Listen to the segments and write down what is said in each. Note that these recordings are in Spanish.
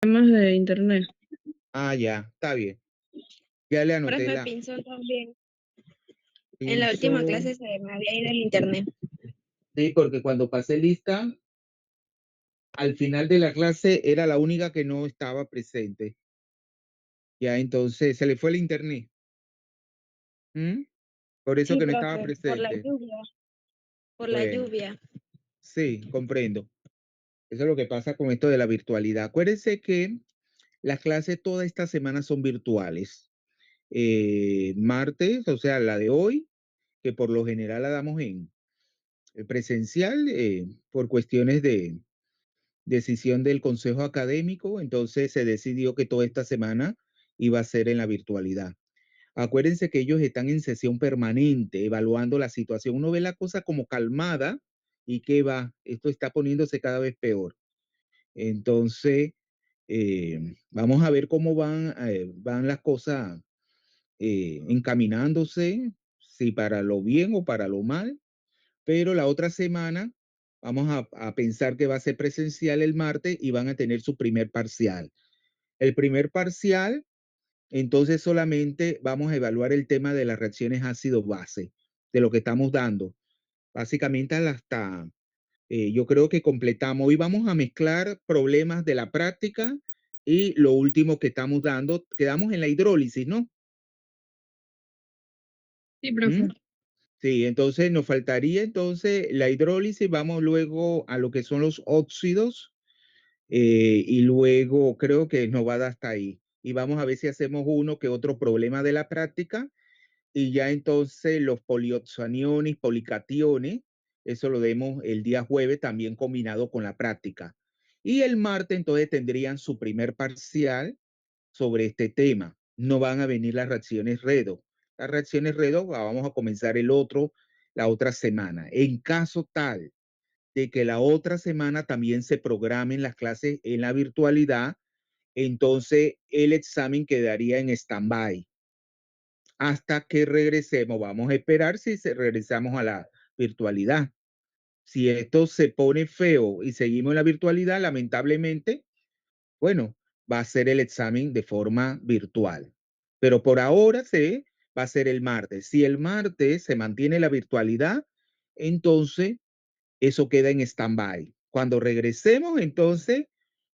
Temas de internet. Ah, ya, está bien. Ya le anoté Profe, la Pinzón también. En la última pinzo. clase se me había ido el internet. Sí, porque cuando pasé lista, al final de la clase era la única que no estaba presente. Ya, entonces se le fue el internet. ¿Mm? Por eso Sí, que no estaba profe, por la presente. lluvia, por la Bueno, lluvia. sí, comprendo. Eso es lo que pasa con esto de la virtualidad. Acuérdense que las clases toda esta semana son virtuales. Martes, o sea, la de hoy, que por lo general la damos en presencial, por cuestiones de decisión del Consejo Académico, entonces se decidió que toda esta semana iba a ser en la virtualidad. Acuérdense que ellos están en sesión permanente, evaluando la situación. Uno ve la cosa como calmada y que va, esto está poniéndose cada vez peor. Entonces, vamos a ver cómo van las cosas encaminándose, si para lo bien o para lo mal, pero la otra semana vamos a pensar que va a ser presencial el martes y van a tener su primer parcial. El primer parcial, entonces solamente vamos a evaluar el tema de las reacciones ácido-base, de lo que estamos dando. Básicamente hasta, yo creo que completamos. Hoy vamos a mezclar problemas de la práctica y lo último que estamos dando. Quedamos en la hidrólisis, ¿no? Sí, profe. ¿Mm? Sí, entonces nos faltaría entonces la hidrólisis, vamos luego a lo que son los óxidos y luego creo que nos va a dar hasta ahí. Y vamos a ver si hacemos uno que otro problema de la práctica y ya entonces los polioxaniones, policationes, eso lo vemos el día jueves también combinado con la práctica. Y el martes entonces tendrían su primer parcial sobre este tema. No van a venir las reacciones Redo. Las reacciones Redo vamos a comenzar la otra semana. En caso tal de que la otra semana también se programen las clases en la virtualidad, entonces el examen quedaría en stand-by hasta que regresemos. Vamos a esperar si regresamos a la virtualidad. Si esto se pone feo y seguimos en la virtualidad, lamentablemente, bueno, va a ser el examen de forma virtual. Pero por ahora va a ser el martes. Si el martes se mantiene la virtualidad, entonces eso queda en stand-by. Cuando regresemos, entonces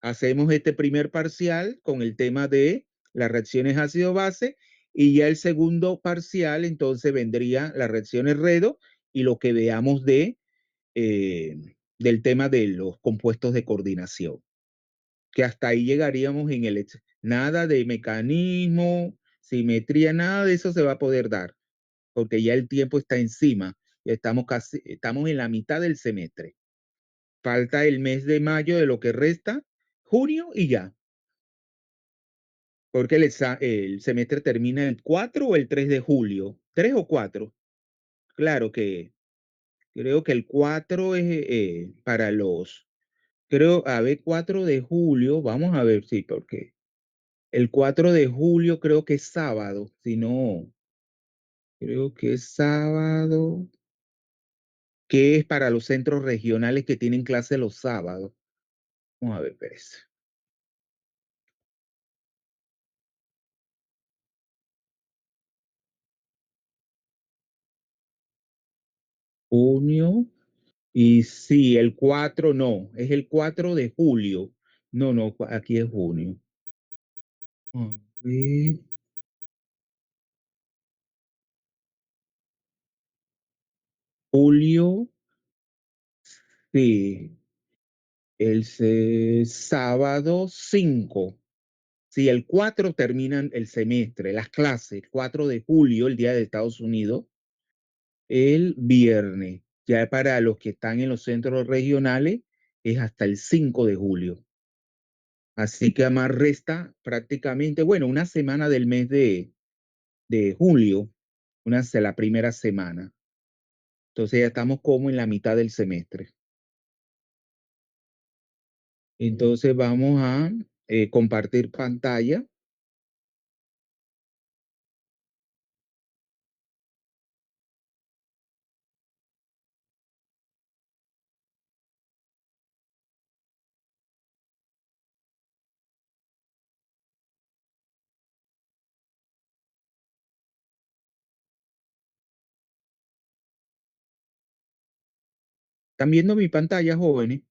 hacemos este primer parcial con el tema de las reacciones ácido-base y ya el segundo parcial, entonces vendría las reacciones Redo y lo que veamos eh, del tema de los compuestos de coordinación, que hasta ahí llegaríamos en nada de mecanismo, simetría, nada de eso se va a poder dar, porque ya el tiempo está encima, ya estamos en la mitad del semestre. Falta el mes de mayo de lo que resta, junio y ya, porque el semestre termina el 4 o el 3 de julio, 3 o 4. Claro que creo que el 4 es para a ver, 4 de julio, vamos a ver, sí, porque el 4 de julio creo que es sábado, si no, creo que es sábado, que es para los centros regionales que tienen clase los sábados. Vamos a ver, espérese. Junio, y sí, el 4 no, es el 4 de julio. No, no, aquí es junio. A ver, julio, sí, sábado 5. Sí, el 4 terminan el semestre, las clases, 4 de julio, el día de Estados Unidos, el viernes. Ya para los que están en los centros regionales es hasta el 5 de julio. Así que además resta prácticamente, bueno, una semana del mes de julio, la primera semana. Entonces ya estamos como en la mitad del semestre. Entonces vamos a compartir pantalla. ¿Están viendo mi pantalla, jóvenes?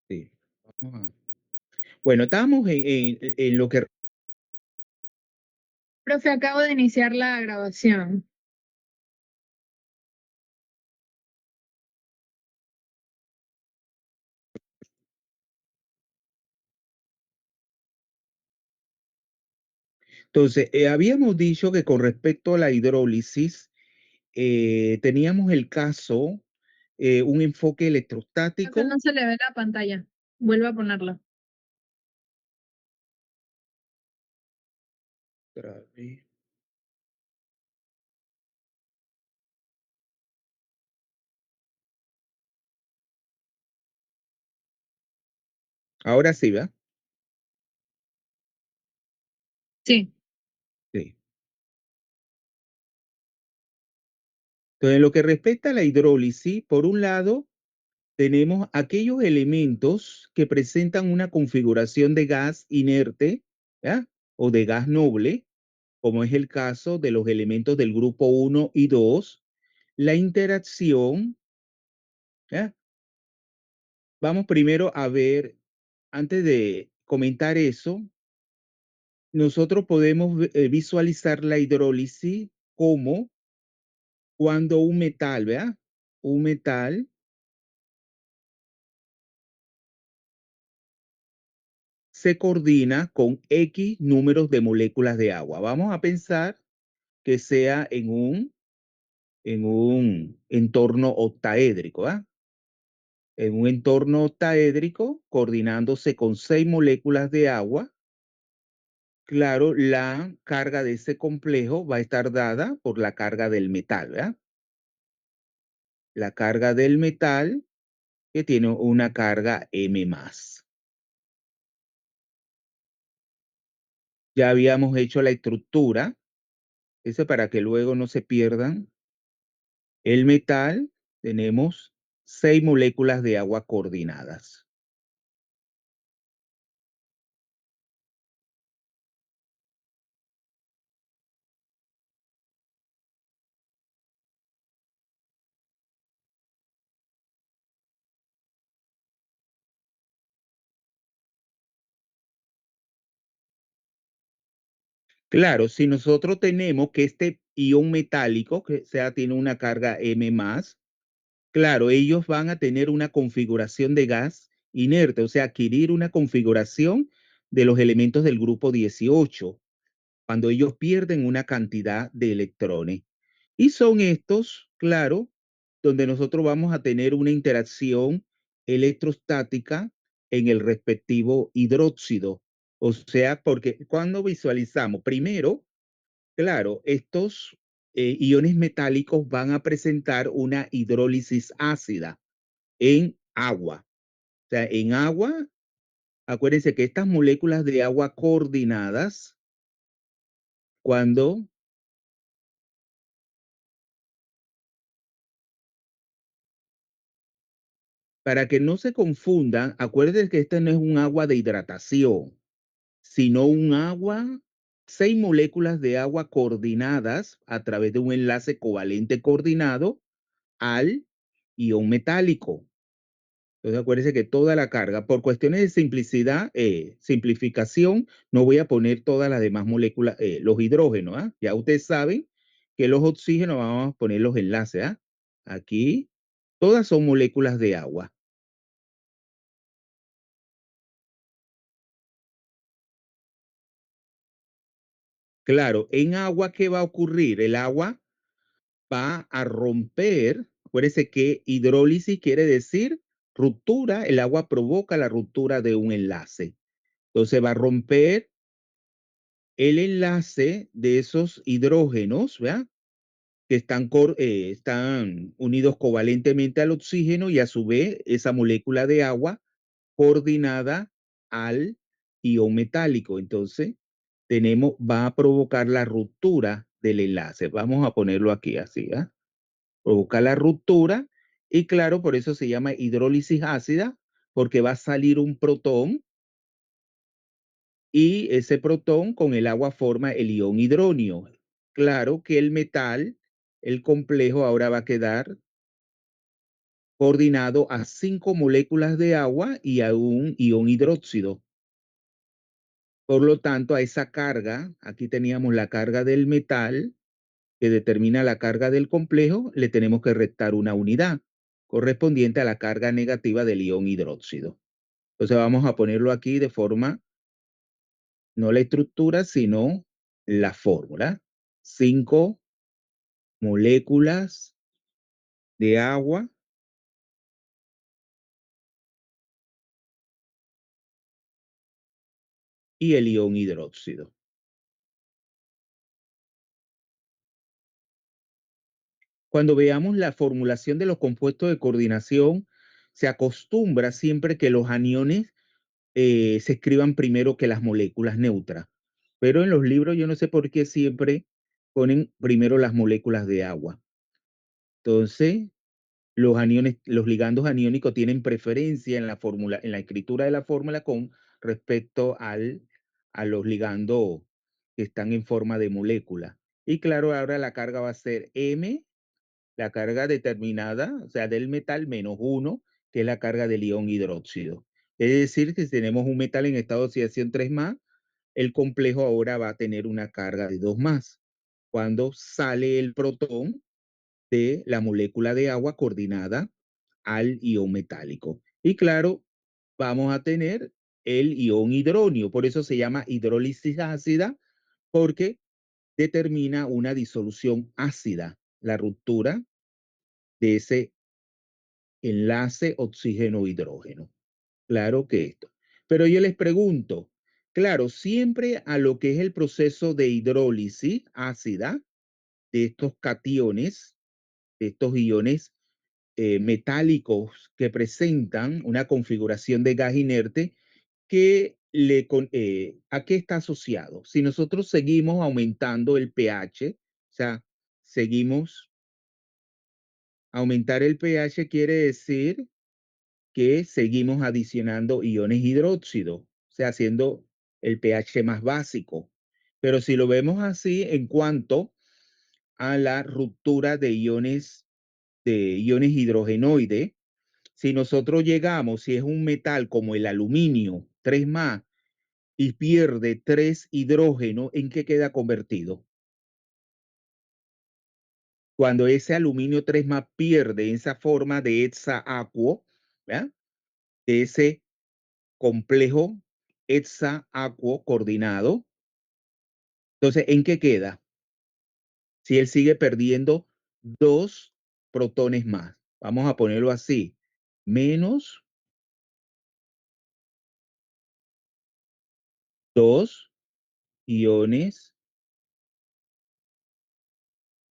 Sí. Vamos a- Bueno, estábamos en lo que... Profe, acabo de iniciar la grabación. Entonces, habíamos dicho que con respecto a la hidrólisis, teníamos el caso, un enfoque Profe, electrostático. no se le ve la pantalla. Vuelve a ponerla. Otra vez. Ahora sí, ¿verdad? Sí. Sí. Entonces, en lo que respecta a la hidrólisis, por un lado, tenemos aquellos elementos que presentan una configuración de gas inerte, ¿ya? O de gas noble, como es el caso de los elementos del grupo 1 y 2, la interacción, ¿ya? Vamos primero a ver, antes de comentar eso, nosotros podemos visualizar la hidrólisis como cuando un metal, ¿verdad? Un metal se coordina con X números de moléculas de agua. Vamos a pensar que sea en un entorno octaédrico, ¿ah? En un entorno octaédrico, coordinándose con 6 moléculas de agua, claro, la carga de ese complejo va a estar dada por la carga del metal, ¿verdad? La carga del metal que tiene una carga M más. Ya habíamos hecho la estructura, eso para que luego no se pierdan. El metal, tenemos 6 moléculas de agua coordinadas. Claro, si nosotros tenemos que este ion metálico, que sea, tiene una carga M más, claro, ellos van a tener una configuración de gas inerte, o sea, adquirir una configuración de los elementos del grupo 18, cuando ellos pierden una cantidad de electrones. Y son estos, claro, donde nosotros vamos a tener una interacción electrostática en el respectivo hidróxido. O sea, porque cuando visualizamos, primero, claro, estos iones metálicos van a presentar una hidrólisis ácida en agua. O sea, en agua, acuérdense que estas moléculas de agua coordinadas, cuando para que no se confundan, acuérdense que este no es un agua de hidratación, sino un agua, 6 moléculas de agua coordinadas a través de un enlace covalente coordinado al ion metálico. Entonces acuérdense que toda la carga, por cuestiones de simplicidad, simplificación, no voy a poner todas las demás moléculas, los hidrógenos, ¿ah? Ya ustedes saben que los oxígenos vamos a poner los enlaces, ¿ah? Aquí, todas son moléculas de agua. Claro, en agua, ¿qué va a ocurrir? El agua va a romper, acuérdense que hidrólisis quiere decir ruptura, el agua provoca la ruptura de un enlace. Entonces va a romper el enlace de esos hidrógenos, ¿verdad? Que están unidos covalentemente al oxígeno y a su vez esa molécula de agua coordinada al ion metálico. Entonces, va a provocar la ruptura del enlace. Vamos a ponerlo aquí así, ¿ah? Provoca la ruptura y claro, por eso se llama hidrólisis ácida, porque va a salir un protón y ese protón con el agua forma el ion hidronio. Claro que el metal, el complejo, ahora va a quedar coordinado a 5 moléculas de agua y a un ion hidróxido. Por lo tanto, a esa carga, aquí teníamos la carga del metal, que determina la carga del complejo, le tenemos que restar una unidad correspondiente a la carga negativa del ion hidróxido. Entonces vamos a ponerlo aquí de forma, no la estructura, sino la fórmula. 5 moléculas de agua y el ion hidróxido. Cuando veamos la formulación de los compuestos de coordinación, se acostumbra siempre que los aniones se escriban primero que las moléculas neutras. Pero en los libros yo no sé por qué siempre ponen primero las moléculas de agua. Entonces, los aniones, los ligandos aniónicos tienen preferencia en la fórmula, en la escritura de la fórmula con respecto a los ligandos que están en forma de molécula. Y claro, ahora la carga va a ser M, la carga determinada, o sea, del metal menos 1, que es la carga del ion hidróxido. Es decir, que si tenemos un metal en estado de oxidación 3 más, el complejo ahora va a tener una carga de 2 más. Cuando sale el protón de la molécula de agua coordinada al ion metálico. Y claro, vamos a tener el ion hidronio, por eso se llama hidrólisis ácida, porque determina una disolución ácida, la ruptura de ese enlace oxígeno-hidrógeno. Claro que esto. Pero yo les pregunto, claro, siempre a lo que es el proceso de hidrólisis ácida de estos cationes, de estos iones metálicos que presentan una configuración de gas inerte ¿a qué está asociado? Si nosotros seguimos aumentando el pH, o sea, seguimos aumentar el pH quiere decir que seguimos adicionando iones hidróxido, o sea, haciendo el pH más básico. Pero si lo vemos así en cuanto a la ruptura de iones hidrogenoide, si nosotros llegamos, si es un metal como el aluminio, 3 más, y pierde 3 hidrógeno, ¿en qué queda convertido? Cuando ese aluminio 3 más pierde esa forma de hexaacuo, ¿verdad? De ese complejo hexaacuo coordinado, entonces, ¿en qué queda? Si él sigue perdiendo 2 protones más. Vamos a ponerlo así. Menos 2 iones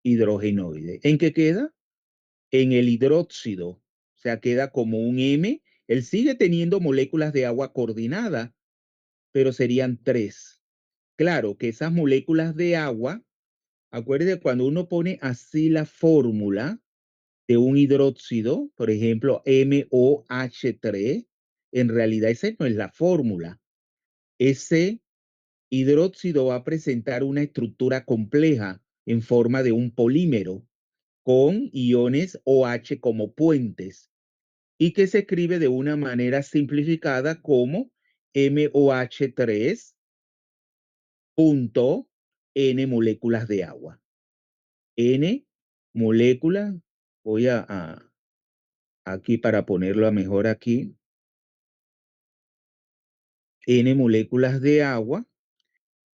hidrogenoides. ¿En qué queda? En el hidróxido. O sea, queda como un M. Él sigue teniendo moléculas de agua coordinadas, pero serían 3. Claro que esas moléculas de agua, acuérdense cuando uno pone así la fórmula de un hidróxido, por ejemplo, MOH3, en realidad esa no es la fórmula. Ese hidróxido va a presentar una estructura compleja en forma de un polímero con iones OH como puentes y que se escribe de una manera simplificada como MOH3 punto N moléculas de agua. N moléculas, voy aquí para ponerlo a mejor aquí, N moléculas de agua,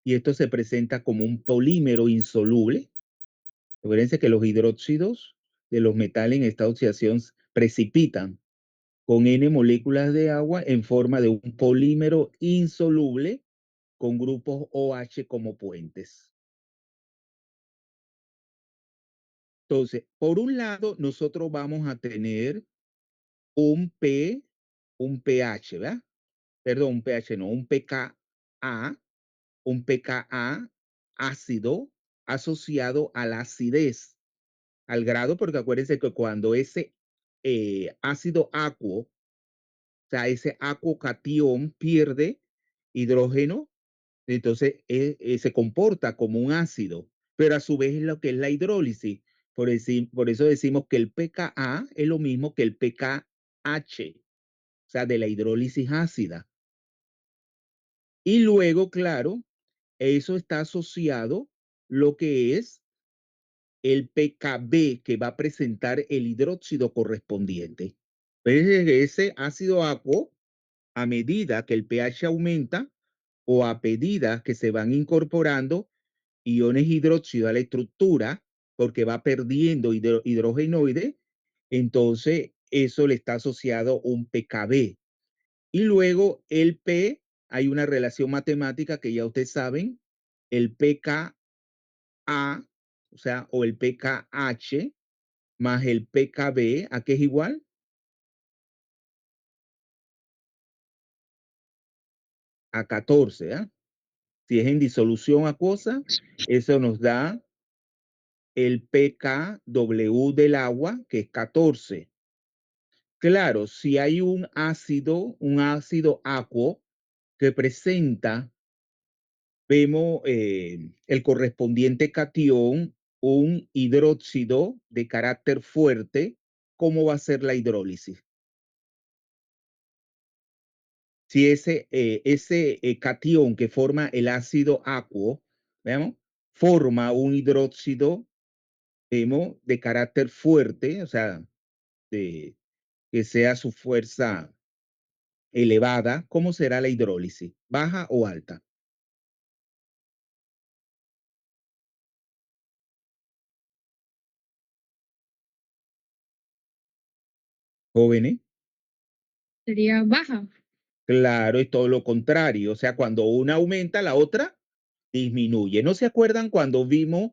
y esto se presenta como un polímero insoluble. Acuérdense que los hidróxidos de los metales en esta oxidación precipitan con N moléculas de agua en forma de un polímero insoluble con grupos OH como puentes. Entonces, por un lado, nosotros vamos a tener un pH, ¿verdad? Perdón, un pH no, un pKa ácido asociado a la acidez, al grado, porque acuérdense que cuando ese ácido acuo, o sea, ese acuo catión pierde hidrógeno, Entonces, se comporta como un ácido, pero a su vez es lo que es la hidrólisis. Por eso decimos que el pKa es lo mismo que el pKh, o sea, de la hidrólisis ácida. Y luego, claro, eso está asociado lo que es el pKb que va a presentar el hidróxido correspondiente. Ese ácido aquo, a medida que el pH aumenta o a medida que se van incorporando iones hidróxido a la estructura, porque va perdiendo hidrogenoide, entonces eso le está asociado un pKb. Y luego el P, hay una relación matemática que ya ustedes saben, el pKa, o sea, o el pKh más el pKb, ¿a qué es igual? A 14, ¿eh? Si es en disolución acuosa, eso nos da el pKw del agua, que es 14. Claro, si hay un ácido acuo que presenta, vemos el correspondiente catión, un hidróxido de carácter fuerte, ¿cómo va a ser la hidrólisis? Si ese catión que forma el ácido acuo, veamos, forma un hidróxido, vemos, de carácter fuerte, o sea, de, que sea su fuerza elevada, ¿cómo será la hidrólisis? ¿Baja o alta? Jóvenes. Sería baja. Claro, es todo lo contrario. O sea, cuando una aumenta, la otra disminuye. ¿No se acuerdan cuando vimos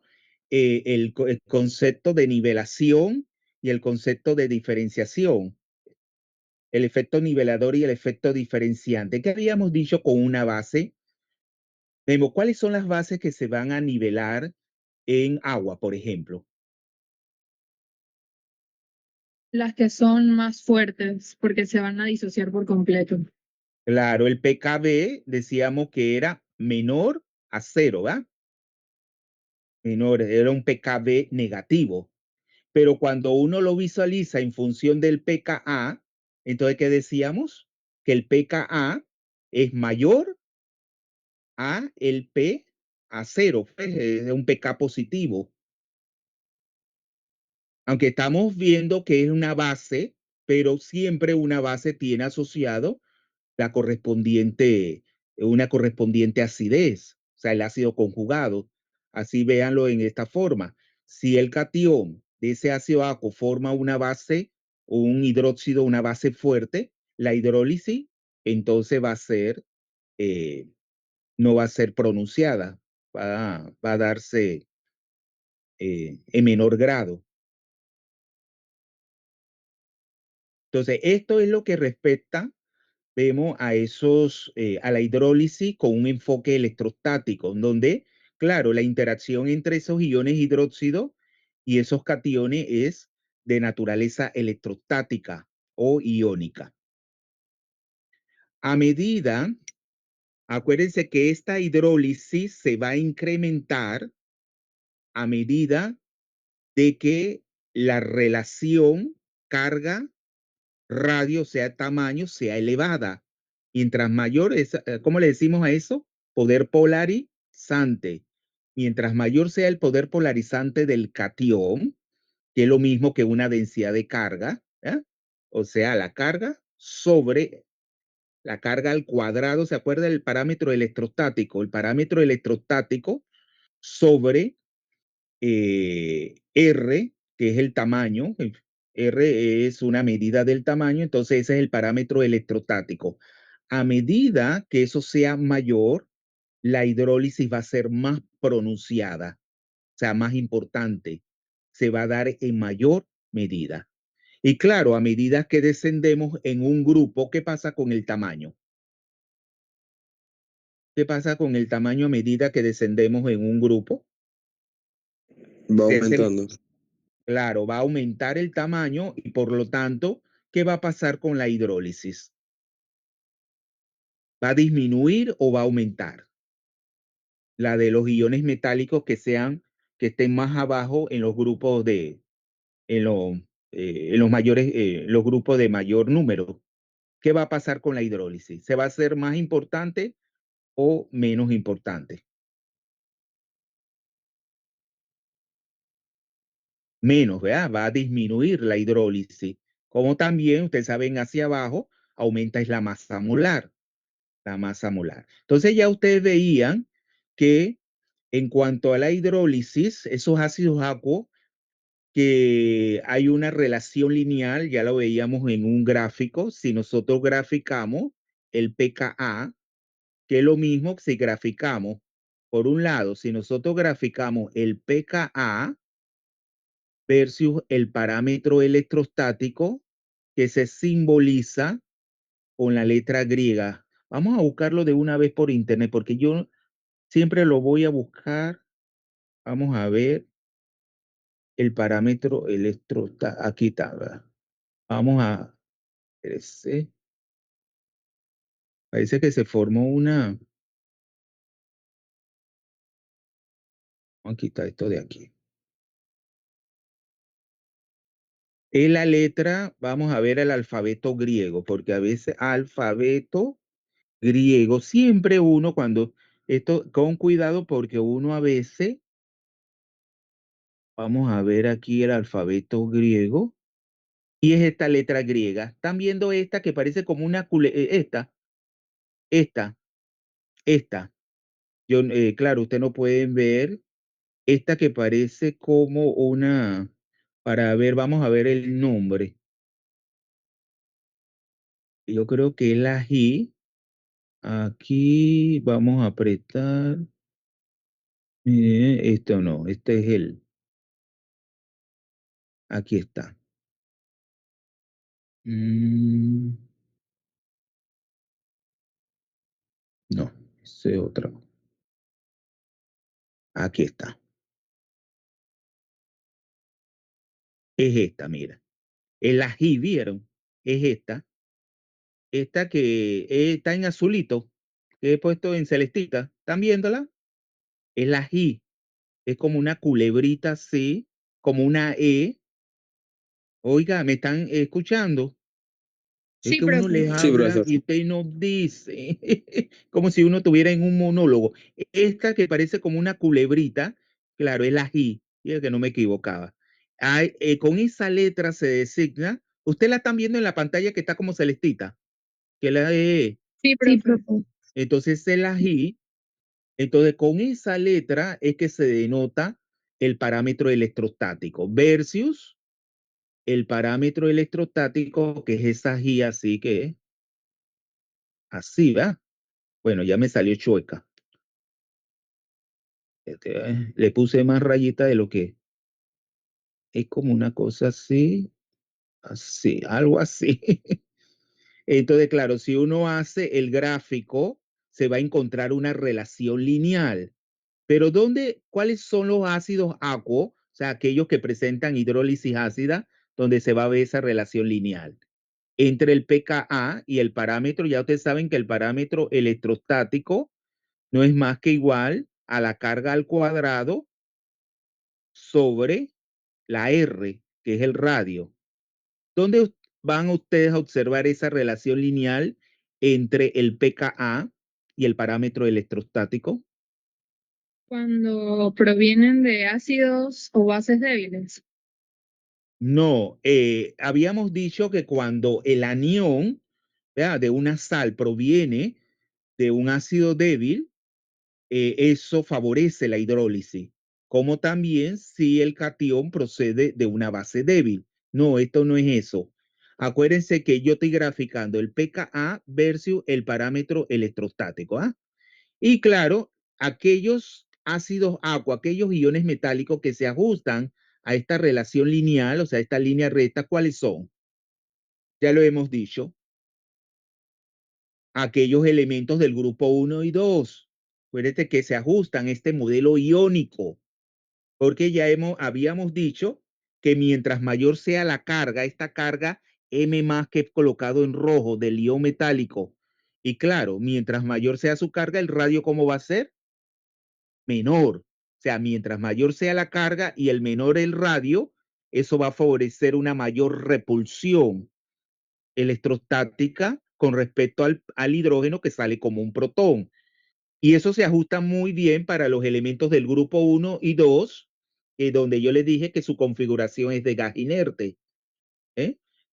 el concepto de nivelación y el concepto de diferenciación? El efecto nivelador y el efecto diferenciante. ¿Qué habíamos dicho con una base? Vemos cuáles son las bases que se van a nivelar en agua, por ejemplo. Las que son más fuertes porque se van a disociar por completo. Claro, el pKb decíamos que era menor a 0, ¿verdad? Menor, era un pKb negativo. Pero cuando uno lo visualiza en función del pKa, entonces, ¿qué decíamos? Que el pKa es mayor a el P a 0, pues, es un pK positivo. Aunque estamos viendo que es una base, pero siempre una base tiene asociado la correspondiente, una correspondiente acidez, o sea, el ácido conjugado. Así véanlo en esta forma. Si el catión de ese ácido aquo forma una base o un hidróxido, una base fuerte, la hidrólisis entonces va a ser, no va a ser pronunciada, va a darse en menor grado. Entonces, esto es lo que respecta, vemos a a la hidrólisis con un enfoque electrostático, donde, claro, la interacción entre esos iones hidróxido y esos cationes es de naturaleza electrostática o iónica. A medida, acuérdense que esta hidrólisis se va a incrementar a medida de que la relación carga radio, sea tamaño, sea elevada. Mientras mayor es, ¿cómo le decimos a eso? Poder polarizante. Mientras mayor sea el poder polarizante del catión, que es lo mismo que una densidad de carga, ¿eh? O sea, la carga sobre la carga al cuadrado, ¿se acuerda del parámetro electrostático? El parámetro electrostático sobre R, que es el tamaño, R es una medida del tamaño, entonces ese es el parámetro electrostático. A medida que eso sea mayor, la hidrólisis va a ser más pronunciada, o sea, más importante. Se va a dar en mayor medida. Y claro, a medida que descendemos en un grupo, ¿qué pasa con el tamaño? ¿Qué pasa con el tamaño a medida que descendemos en un grupo? Va Se hace aumentando. Claro, va a aumentar el tamaño y por lo tanto, ¿qué va a pasar con la hidrólisis? ¿Va a disminuir o va a aumentar? la de los iones metálicos que estén más abajo en los grupos en los mayores, los grupos de mayor número. ¿Qué va a pasar con la hidrólisis? ¿Se va a hacer más importante o menos importante? Menos, ¿verdad? Va a disminuir la hidrólisis. Como también, ustedes saben, hacia abajo aumenta es la masa molar. La masa molar. Entonces ya ustedes veían que en cuanto a la hidrólisis, esos ácidos aqueos, que hay una relación lineal, ya lo veíamos en un gráfico, si nosotros graficamos el pKa, que es lo mismo que si graficamos, por un lado, si nosotros graficamos el pKa versus el parámetro electrostático, que se simboliza con la letra griega. Vamos a buscarlo de una vez por internet, porque yo siempre lo voy a buscar. Vamos a ver el parámetro electrostático. Aquí está, ¿verdad? Vamos a... Parece que se formó una... Vamos a quitar esto de aquí. Es la letra, vamos a ver el alfabeto griego, porque a veces alfabeto griego, siempre uno cuando, esto con cuidado porque uno a veces, vamos a ver aquí el alfabeto griego, y es esta letra griega. ¿Están viendo esta que parece como una esta? Yo, claro, ustedes no pueden ver esta que parece como una, para ver, vamos a ver el nombre. Yo creo que es la G. Aquí vamos a apretar. Esto no, este es aquí está. No, ese es otro. Aquí está. Es esta, mira. Es la G, ¿vieron? Es esta. Esta que está en azulito, que he puesto en celestita. ¿Están viéndola? Es la G. Es como una culebrita así, como una E. Oiga, ¿me están escuchando? Es Sí, que uno les profe. Sí, habla profesor. y usted no dice, como si uno estuviera en un monólogo. Esta que parece como una culebrita, claro, es la G, y que no me equivocaba. Con esa letra se designa, usted la están viendo en la pantalla que está como celestita, que la E, Sí, profe. entonces es la G, entonces con esa letra es que se denota el parámetro electrostático versus el parámetro electrostático, que es esa G así que así, ¿va? Bueno, ya me salió chueca. Le puse más rayita de lo que es como una cosa así, así, algo así. Entonces, claro, si uno hace el gráfico, se va a encontrar una relación lineal. Pero ¿cuáles son los ácidos aqueos? O sea, aquellos que presentan hidrólisis ácida, donde se va a ver esa relación lineal. Entre el pKa y el parámetro, ya ustedes saben que el parámetro electrostático no es más que igual a la carga al cuadrado sobre la R, que es el radio. ¿Dónde van ustedes a observar esa relación lineal entre el pKa y el parámetro electrostático? Cuando provienen de ácidos o bases débiles. No, habíamos dicho que cuando el anión, ¿verdad?, de una sal proviene de un ácido débil, eso favorece la hidrólisis, como también si el catión procede de una base débil. No, esto no es eso. Acuérdense que yo estoy graficando el pKa versus el parámetro electrostático. ¿Ah? Y claro, aquellos ácidos aqua, aquellos iones metálicos que se ajustan a esta relación lineal, o sea, esta línea recta, ¿cuáles son? Ya lo hemos dicho. Aquellos elementos del grupo 1 y 2. Acuérdate que se ajustan a este modelo iónico, porque ya habíamos dicho que mientras mayor sea la carga, esta carga M más que he colocado en rojo del ion metálico, y claro, mientras mayor sea su carga, el radio, ¿cómo va a ser? menor. O sea, mientras mayor sea la carga y el menor el radio, eso va a favorecer una mayor repulsión electrostática con respecto al hidrógeno que sale como un protón. Y eso se ajusta muy bien para los elementos del grupo 1 y 2, donde yo les dije que su configuración es de gas inerte,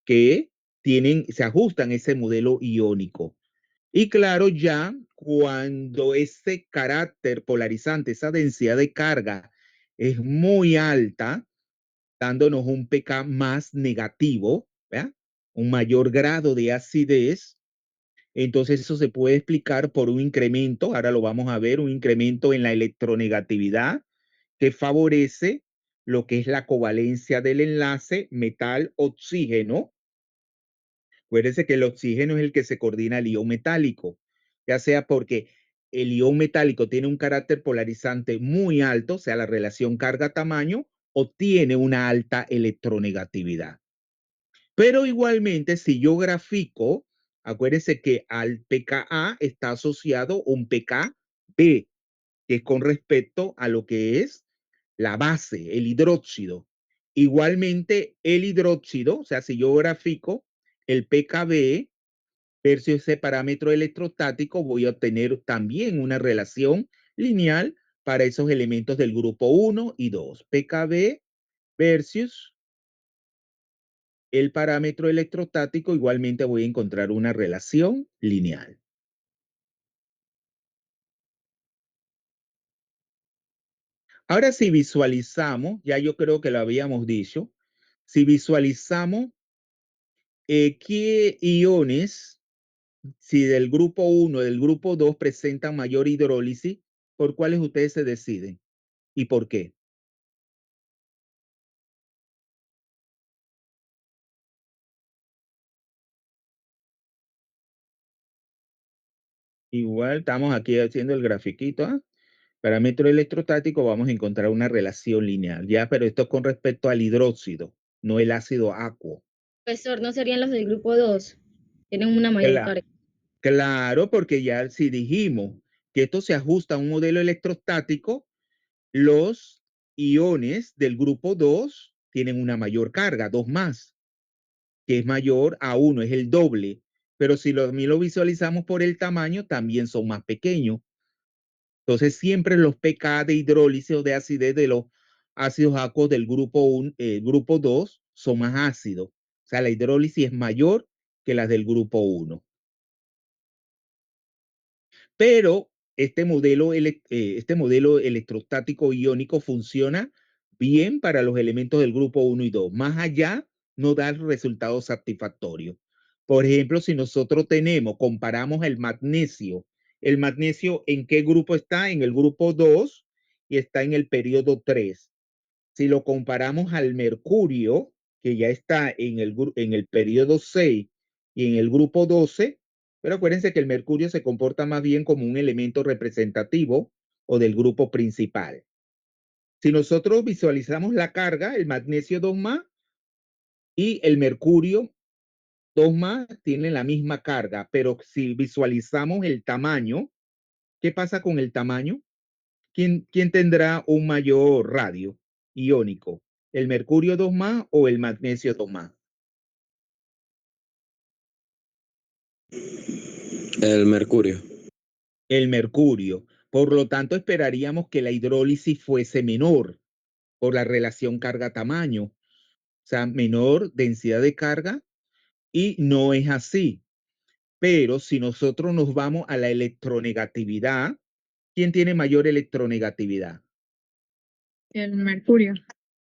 que se ajustan a ese modelo iónico. Y claro, ya cuando ese carácter polarizante, esa densidad de carga es muy alta, dándonos un pK más negativo, ¿verdad? Un mayor grado de acidez, entonces eso se puede explicar por un incremento, ahora lo vamos a ver, un incremento en la electronegatividad que favorece lo que es la covalencia del enlace metal-oxígeno. Acuérdense que el oxígeno es el que se coordina al ion metálico, ya sea porque el ion metálico tiene un carácter polarizante muy alto, o sea, la relación carga-tamaño, o tiene una alta electronegatividad. Pero igualmente, si yo grafico, acuérdense que al pKa está asociado un pKb, que es con respecto a lo que es la base, el hidróxido. Igualmente, el hidróxido, o sea, si yo grafico el pKb versus ese parámetro electrostático, voy a obtener también una relación lineal para esos elementos del grupo 1 y 2. pKb versus el parámetro electrostático, igualmente voy a encontrar una relación lineal. Ahora, si visualizamos, ya yo creo que lo habíamos dicho, si visualizamos qué iones, si del grupo 1 del grupo 2 presentan mayor hidrólisis, ¿por cuáles ustedes se deciden? ¿Y por qué? Igual estamos aquí haciendo el grafiquito, ¿ah? Parámetro electrostático, vamos a encontrar una relación lineal, ya, pero esto es con respecto al hidróxido, no el ácido acuo. Profesor, ¿no serían los del grupo 2? Tienen una mayor carga. Claro, porque ya si dijimos que esto se ajusta a un modelo electrostático, los iones del grupo 2 tienen una mayor carga, 2 más, que es mayor a 1, es el doble. Pero si lo visualizamos por el tamaño, también son más pequeños. Entonces, siempre los pK de hidrólisis o de acidez de los ácidos acuosos del grupo 2 son más ácidos. O sea, la hidrólisis es mayor que las del grupo 1. Pero este modelo electrostático iónico funciona bien para los elementos del grupo 1 y 2. Más allá, no da resultados satisfactorios. Por ejemplo, si nosotros comparamos el magnesio ¿en qué grupo está? En el grupo 2 y está en el periodo 3. Si lo comparamos al mercurio, que ya está en el periodo 6 y en el grupo 12, pero acuérdense que el mercurio se comporta más bien como un elemento representativo o del grupo principal. Si nosotros visualizamos la carga, el magnesio 2 más y el mercurio 2 más tienen la misma carga, pero si visualizamos el tamaño, ¿qué pasa con el tamaño? ¿Quién tendrá un mayor radio iónico? ¿El mercurio 2 más o el magnesio 2 más? El mercurio. El mercurio. Por lo tanto, esperaríamos que la hidrólisis fuese menor por la relación carga-tamaño, o sea, menor densidad de carga, y no es así. Pero si nosotros nos vamos a la electronegatividad, ¿quién tiene mayor electronegatividad? El mercurio.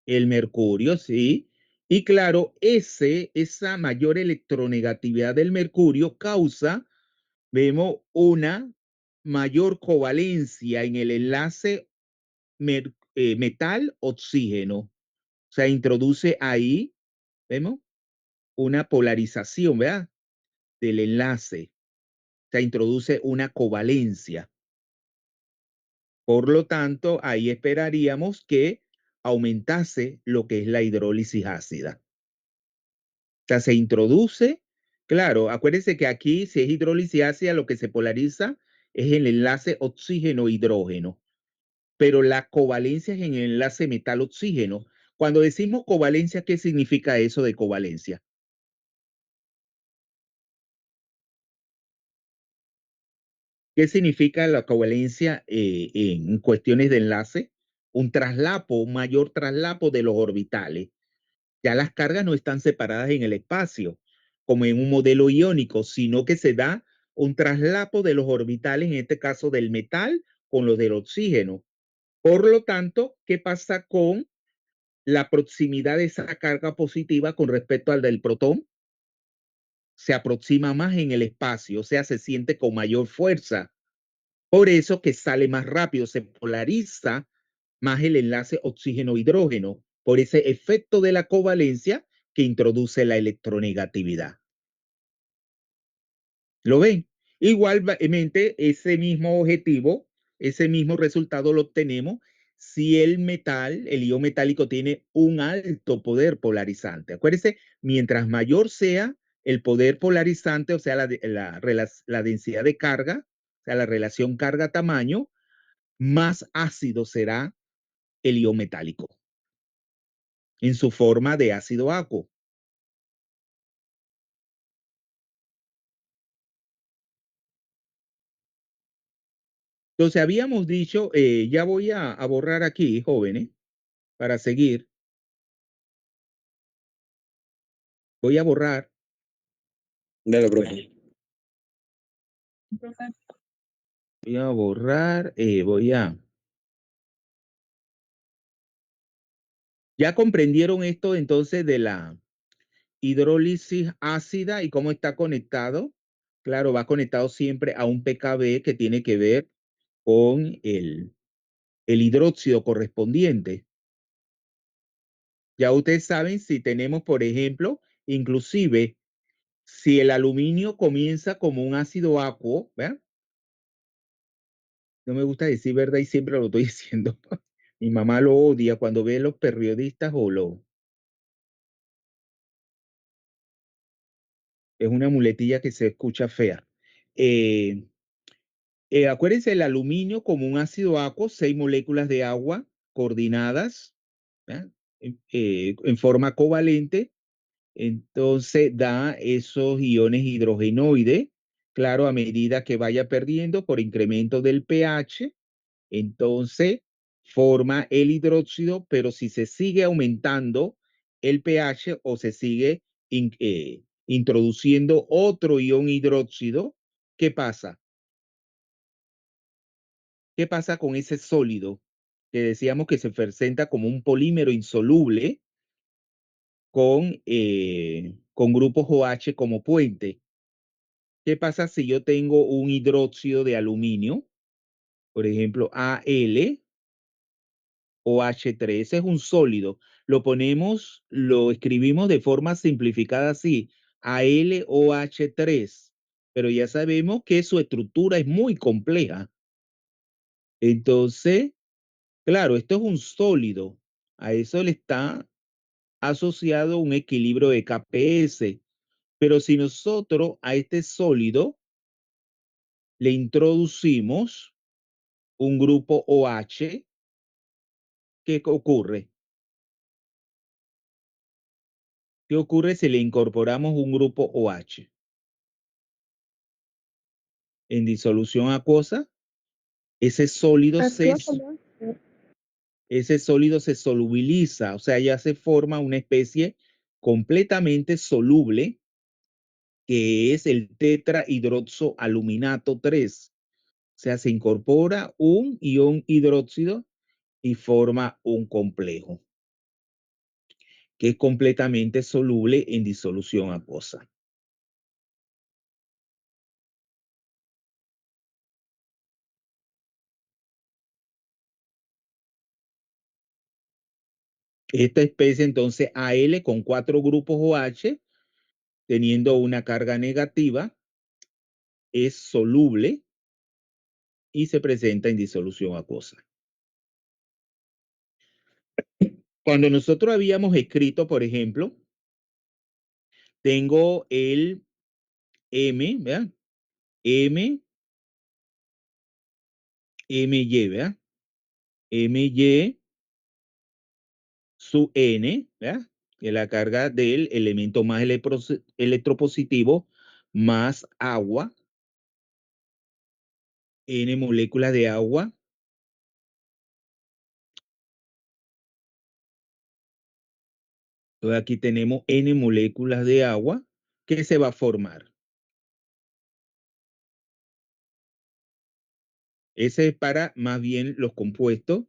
El mercurio, sí. Y claro, esa mayor electronegatividad del mercurio vemos una mayor covalencia en el enlace metal-oxígeno. O sea, introduce ahí, vemos, una polarización, ¿verdad? Del enlace. O sea, introduce una covalencia. Por lo tanto, ahí esperaríamos que aumentase lo que es la hidrólisis ácida. O sea, se introduce, claro, acuérdense que aquí si es hidrólisis ácida, lo que se polariza es el enlace oxígeno-hidrógeno. pero la covalencia es en el enlace metal-oxígeno. Cuando decimos covalencia, ¿qué significa eso de covalencia? ¿Qué significa la covalencia en cuestiones de enlace? Un traslapo, un mayor traslapo de los orbitales. Ya las cargas no están separadas en el espacio, como en un modelo iónico, sino que se da un traslapo de los orbitales, en este caso del metal, con los del oxígeno. Por lo tanto, ¿qué pasa con la proximidad de esa carga positiva con respecto al del protón? Se aproxima más en el espacio, o sea, se siente con mayor fuerza. Por eso que sale más rápido, se polariza más el enlace oxígeno-hidrógeno, por ese efecto de la covalencia que introduce la electronegatividad. ¿Lo ven? Igualmente, ese mismo objetivo, ese mismo resultado lo obtenemos si el metal, el ion metálico tiene un alto poder polarizante. Acuérdense, mientras mayor sea el poder polarizante, o sea, la densidad de carga, o sea, la relación carga-tamaño, más ácido será el ion metálico en su forma de ácido aquo. Entonces, habíamos dicho, ya voy a borrar aquí, jóvenes, para seguir. Voy a borrar. Dale, profe. Voy a borrar, ¿Ya comprendieron esto entonces de la hidrólisis ácida y cómo está conectado? Claro, va conectado siempre a un pKb que tiene que ver con el hidróxido correspondiente. Ya ustedes saben si tenemos, por ejemplo, inclusive si el aluminio comienza como un ácido acuo, ¿verdad? No me gusta decir verdad y siempre lo estoy diciendo. Mi mamá lo odia cuando ve los periodistas o lo... Es una muletilla que se escucha fea. Acuérdense el aluminio como un ácido acuoso, 6 moléculas de agua coordinadas, ¿verdad? En forma covalente. Entonces da esos iones hidrogenoides, claro, a medida que vaya perdiendo por incremento del pH, entonces forma el hidróxido, pero si se sigue aumentando el pH o se sigue introduciendo otro ion hidróxido, ¿qué pasa? ¿Qué pasa con ese sólido que decíamos que se presenta como un polímero insoluble con grupos OH como puente? ¿Qué pasa si yo tengo un hidróxido de aluminio? Por ejemplo, Al OH3, ese es un sólido. Lo ponemos, lo escribimos de forma simplificada así, AlOH3, pero ya sabemos que su estructura es muy compleja. Entonces, claro, esto es un sólido. A eso le está asociado un equilibrio de KPS. Pero si nosotros a este sólido le introducimos un grupo OH, ¿qué ocurre? ¿Qué ocurre si le incorporamos un grupo OH? En disolución acuosa, ese sólido se solubiliza, o sea, ya se forma una especie completamente soluble que es el tetrahidroxoaluminato 3. O sea, se incorpora un ion hidróxido y forma un complejo que es completamente soluble en disolución acuosa. Esta especie entonces Al con 4 grupos OH, teniendo una carga negativa, es soluble y se presenta en disolución acuosa. Cuando nosotros habíamos escrito, por ejemplo, tengo el M, ¿verdad? MY, ¿verdad? My sub N, ¿verdad? Que es la carga del elemento más electropositivo más agua, N moléculas de agua. Entonces aquí tenemos N moléculas de agua que se va a formar. Ese es para más bien los compuestos.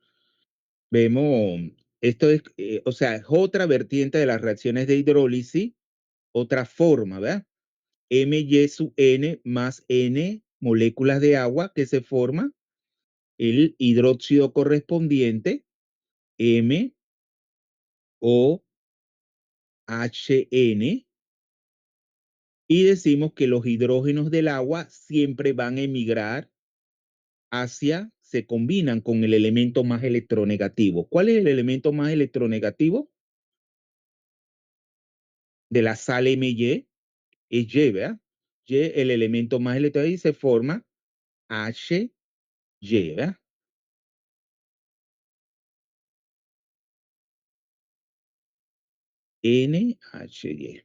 Vemos, esto es, o sea, es otra vertiente de las reacciones de hidrólisis, otra forma, ¿verdad? My sub N más N moléculas de agua que se forma el hidróxido correspondiente, M o HN, y decimos que los hidrógenos del agua siempre van a emigrar se combinan con el elemento más electronegativo. ¿Cuál es el elemento más electronegativo? De la sal My, es Y, ¿verdad? Y, el elemento más electronegativo, y se forma HY, ¿verdad? NHY.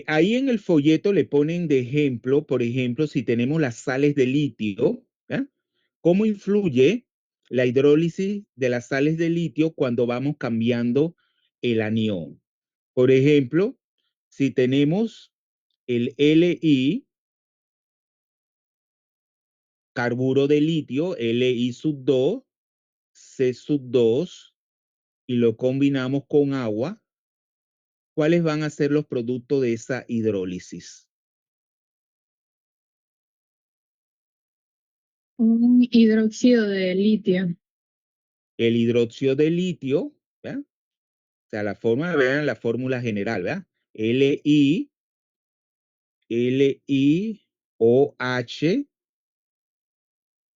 Ahí en el folleto le ponen de ejemplo, por ejemplo, si tenemos las sales de litio, ¿verdad? ¿Cómo influye la hidrólisis de las sales de litio cuando vamos cambiando el anión? Por ejemplo, si tenemos el Li, carburo de litio, Li sub 2, C sub 2, y lo combinamos con agua, ¿cuáles van a ser los productos de esa hidrólisis? Un hidróxido de litio. El hidróxido de litio, ¿verdad? O sea, la forma, vean la fórmula general, ¿verdad? Li, LiOH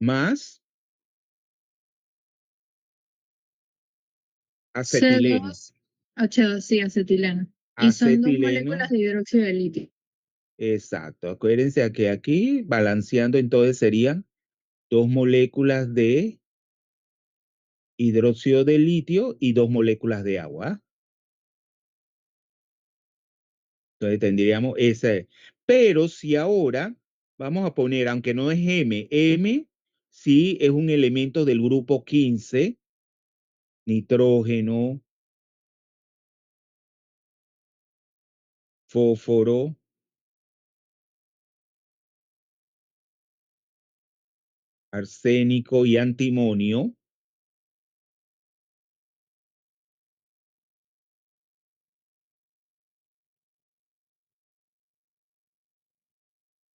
más acetileno. C2H2, sí, acetileno. Y son dos moléculas Acetileno, de hidróxido de litio. exacto. Acuérdense que aquí, balanceando, entonces serían dos moléculas de hidróxido de litio y dos moléculas de agua. Entonces tendríamos ese. Pero si ahora vamos a poner, aunque no es M sí es un elemento del grupo 15, nitrógeno, fósforo, arsénico y antimonio.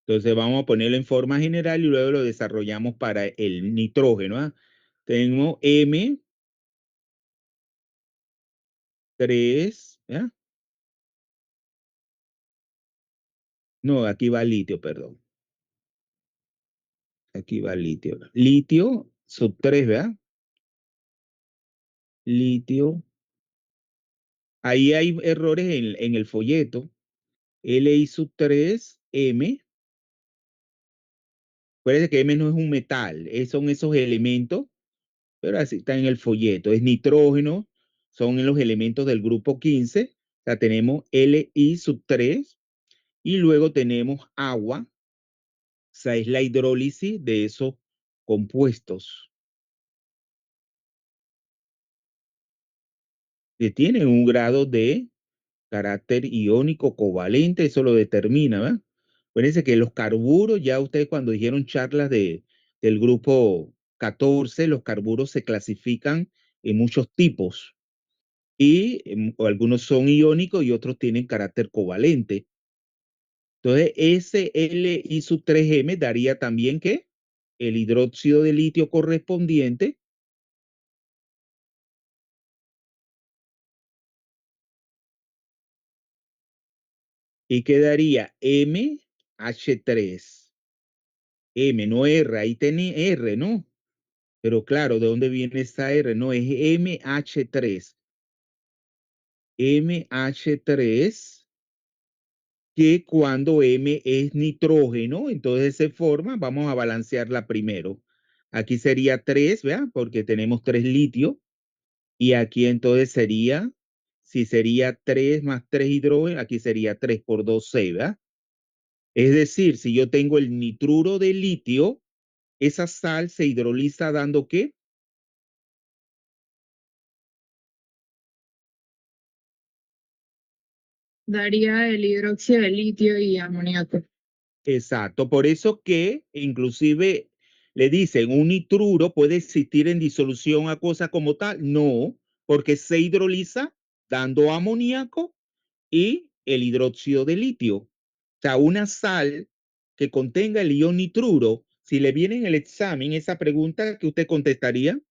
Entonces vamos a ponerlo en forma general y luego lo desarrollamos para el nitrógeno. ¿Ah? Tengo M3, ¿ya? No, aquí va litio, perdón. Aquí va litio. Litio sub 3, ¿verdad? Litio. Ahí hay errores en el folleto. Li sub 3, M. Parece que M no es un metal, son esos elementos, pero así está en el folleto. Es nitrógeno, son los elementos del grupo 15. O sea, tenemos Li sub 3 y luego tenemos agua. O sea, es la hidrólisis de esos compuestos que tienen un grado de carácter iónico covalente, eso lo determina, ¿verdad? Acuérdense que los carburos, ya ustedes cuando dijeron charlas del grupo 14, los carburos se clasifican en muchos tipos y algunos son iónicos y otros tienen carácter covalente. Entonces, ese Li sub 3M daría también que el hidróxido de litio correspondiente y quedaría MH3. M, no R, ahí tiene R, ¿no? Pero claro, ¿de dónde viene esa R? No, es MH3. MH3 que cuando M es nitrógeno, entonces se forma, vamos a balancearla primero. Aquí sería 3, ¿verdad? Porque tenemos 3 litio. Y aquí entonces sería, si sería 3 más 3 hidrógeno, aquí sería 3 por 2, 6, ¿verdad? Es decir, si yo tengo el nitruro de litio, esa sal se hidroliza dando ¿qué? Daría el hidróxido de litio y amoníaco. Exacto, por eso que inclusive le dicen un nitruro puede existir en disolución acuosa como tal. No, porque se hidroliza dando amoníaco y el hidróxido de litio. O sea, una sal que contenga el ion nitruro, si le viene en el examen esa pregunta que usted contestaría,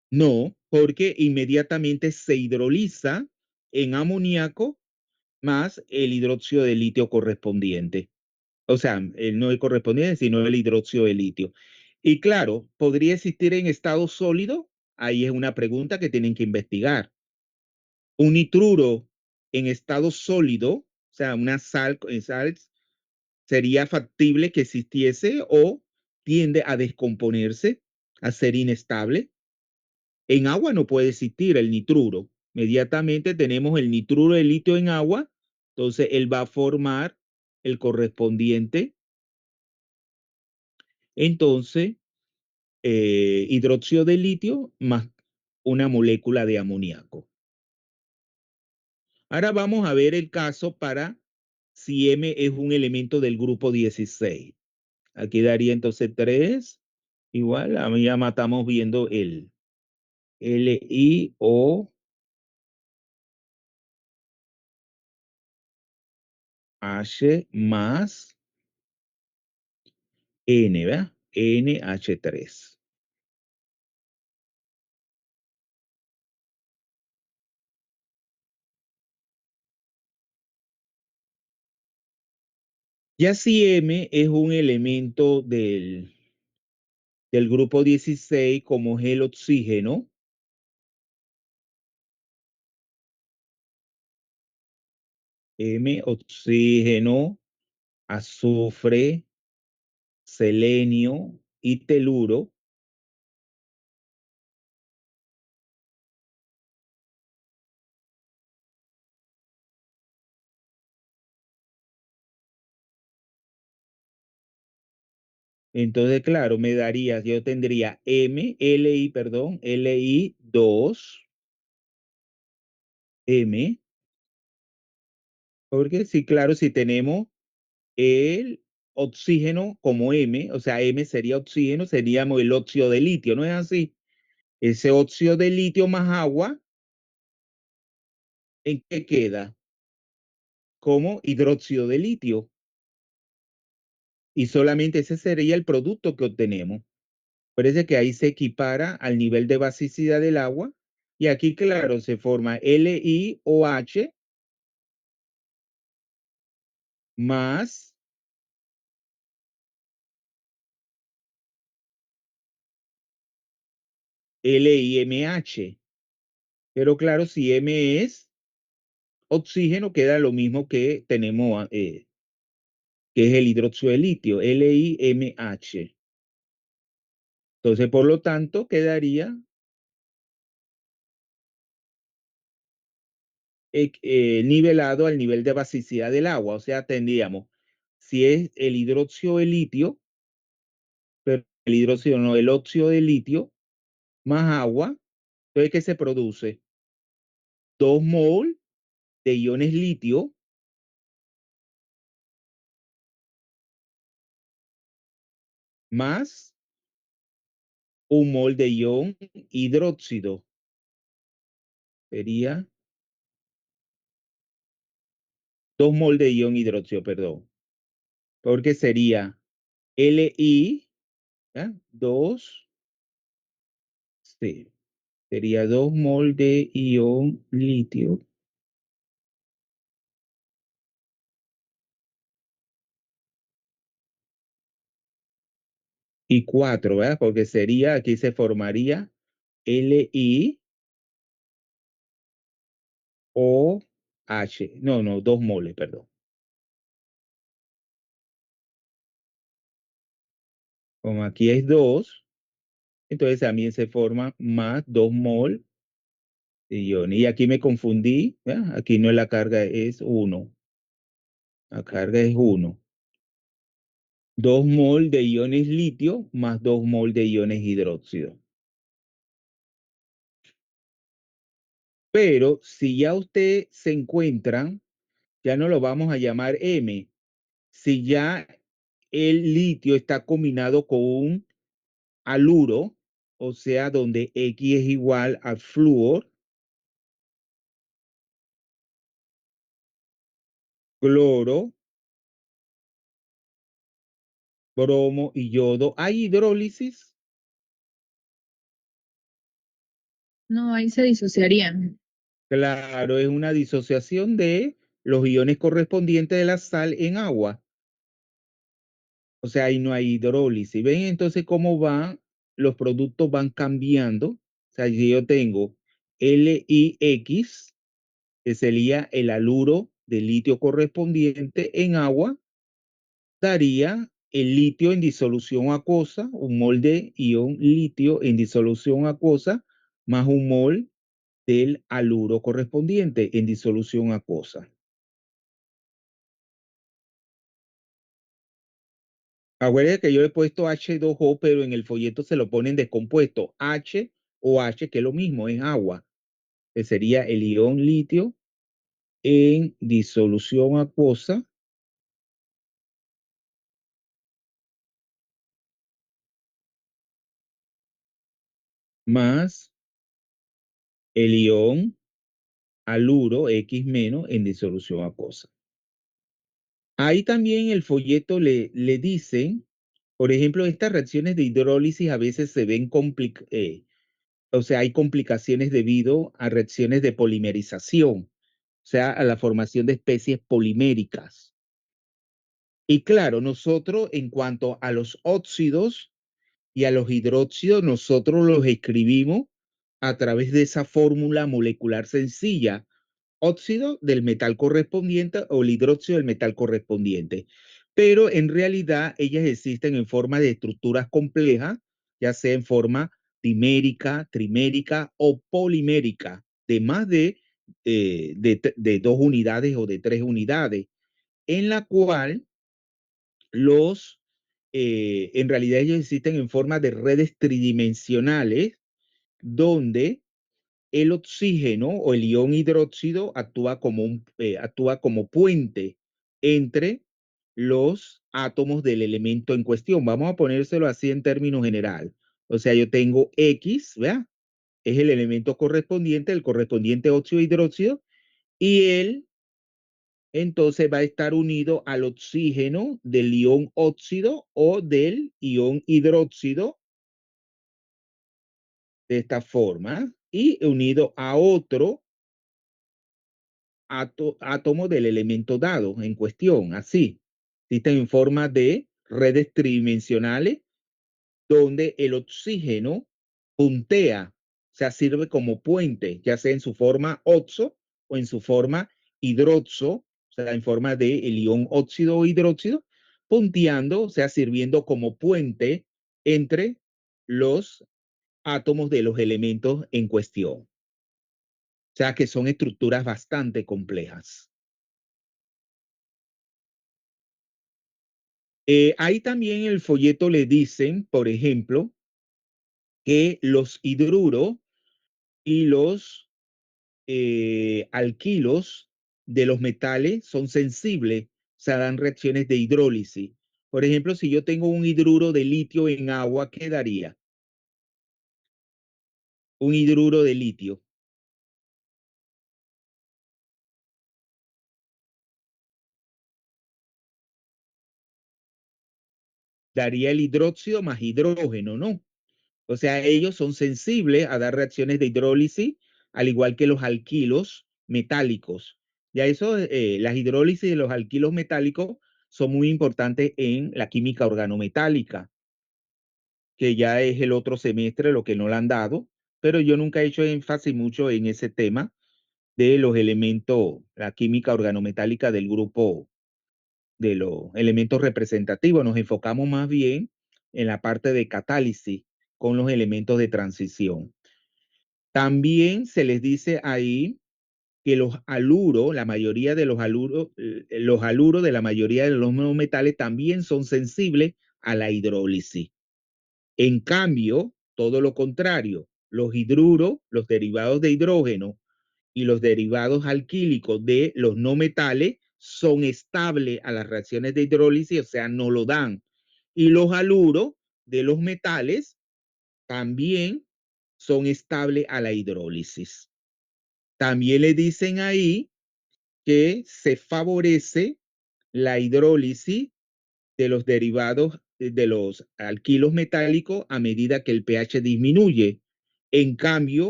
no, porque inmediatamente se hidroliza en amoníaco más el hidróxido de litio correspondiente. O sea, no el correspondiente, sino el hidróxido de litio. Y claro, ¿podría existir en estado sólido? Ahí es una pregunta que tienen que investigar. Un nitruro en estado sólido, o sea, una sal, sería factible que existiese o tiende a descomponerse, a ser inestable. En agua no puede existir el nitruro. Inmediatamente tenemos el nitruro de litio en agua, entonces él va a formar el correspondiente. Entonces, hidróxido de litio más una molécula de amoníaco. Ahora vamos a ver el caso para si M es un elemento del grupo 16. Aquí daría entonces 3. Igual, a mí ya matamos viendo el LiOH más N, ¿verdad? NH3. Ya si M es un elemento del grupo 16, como es el oxígeno, M, oxígeno, azufre, selenio y teluro. Entonces, claro, me daría, yo tendría LI, perdón, Li2, M, porque sí, claro, si tenemos el oxígeno como M, o sea, M sería oxígeno, seríamos el óxido de litio, ¿no es así? Ese óxido de litio más agua, ¿en qué queda? Como hidróxido de litio. Y solamente ese sería el producto que obtenemos. Parece que ahí se equipara al nivel de basicidad del agua. Y aquí, claro, se forma LiOH más LiMH. Pero claro, si M es oxígeno, queda lo mismo que tenemos, que es el hidróxido de litio, LiMH. Entonces, por lo tanto, quedaría nivelado al nivel de basicidad del agua. O sea, tendríamos, si es el hidróxido de litio, pero el hidróxido no, el óxido de litio más agua, entonces, ¿qué se produce? 2 mol de iones litio más 1 mol de ion hidróxido. Sería 2 mol de ion hidróxido, perdón. Porque sería Li, ¿ya? 2, sí, sería 2 mol de ion litio y 4, ¿verdad? Porque sería, aquí se formaría LiO H. No, 2 moles, perdón. Como aquí es 2, entonces también se forma más 2 mol de iones. Y aquí me confundí, ¿verdad? Aquí no es la carga, es 1. La carga es 1. 2 mol de iones litio más 2 mol de iones hidróxido. Pero si ya usted se encuentra, ya no lo vamos a llamar M. Si ya el litio está combinado con un haluro, o sea, donde X es igual a flúor, cloro, bromo y yodo, ¿hay hidrólisis? No, ahí se disociarían. Claro, es una disociación de los iones correspondientes de la sal en agua. O sea, ahí no hay hidrólisis. ¿Ven entonces cómo va? Los productos van cambiando. O sea, si yo tengo LiX, que sería el haluro de litio correspondiente en agua, daría el litio en disolución acuosa, un mol de ion litio en disolución acuosa, más un mol del haluro correspondiente en disolución acuosa. Acuérdense que yo he puesto H2O, pero en el folleto se lo ponen descompuesto. H o H, que es lo mismo, es agua, que sería el ion litio en disolución acuosa más el ion haluro X menos en disolución acuosa. Ahí también el folleto le dicen, por ejemplo, estas reacciones de hidrólisis a veces se ven o sea, hay complicaciones debido a reacciones de polimerización, o sea, a la formación de especies poliméricas. Y claro, nosotros en cuanto a los óxidos y a los hidróxidos, nosotros los escribimos a través de esa fórmula molecular sencilla, óxido del metal correspondiente o el hidróxido del metal correspondiente. Pero en realidad ellas existen en forma de estructuras complejas, ya sea en forma dimérica, trimérica o polimérica, de más de 2 unidades o de 3 unidades, en la cual en realidad ellos existen en forma de redes tridimensionales, donde el oxígeno o el ion hidróxido actúa como puente entre los átomos del elemento en cuestión. Vamos a ponérselo así en términos general. O sea, yo tengo X, ¿verdad? Es el elemento correspondiente, el correspondiente óxido hidróxido, y él entonces va a estar unido al oxígeno del ion óxido o del ion hidróxido de esta forma y unido a otro átomo del elemento dado en cuestión, así. Existen en forma de redes tridimensionales donde el oxígeno puntea, o sea, sirve como puente, ya sea en su forma oxo o en su forma hidroxo, o sea, en forma de el ion óxido o hidróxido, punteando, o sea, sirviendo como puente entre los átomos de los elementos en cuestión. O sea, que son estructuras bastante complejas. Ahí también en el folleto le dicen, por ejemplo, que los hidruros y los alquilos de los metales son sensibles, o sea, dan reacciones de hidrólisis. Por ejemplo, si yo tengo un hidruro de litio en agua, ¿qué daría? Un hidruro de litio. Daría el hidróxido más hidrógeno, ¿no? O sea, ellos son sensibles a dar reacciones de hidrólisis, al igual que los alquilos metálicos. Ya eso, las hidrólisis de los alquilos metálicos son muy importantes en la química organometálica, que ya es el otro semestre lo que no le han dado, pero yo nunca he hecho énfasis mucho en ese tema, de los elementos, la química organometálica del grupo de los elementos representativos. Nos enfocamos más bien en la parte de catálisis con los elementos de transición. También se les dice ahí que los aluros, la mayoría de los aluros de la mayoría de los metales también son sensibles a la hidrólisis. En cambio, todo lo contrario, los hidruros, los derivados de hidrógeno y los derivados alquílicos de los no metales son estables a las reacciones de hidrólisis, o sea, no lo dan. Y los aluros de los metales también son estables a la hidrólisis. También le dicen ahí que se favorece la hidrólisis de los derivados de los alquilos metálicos a medida que el pH disminuye. En cambio,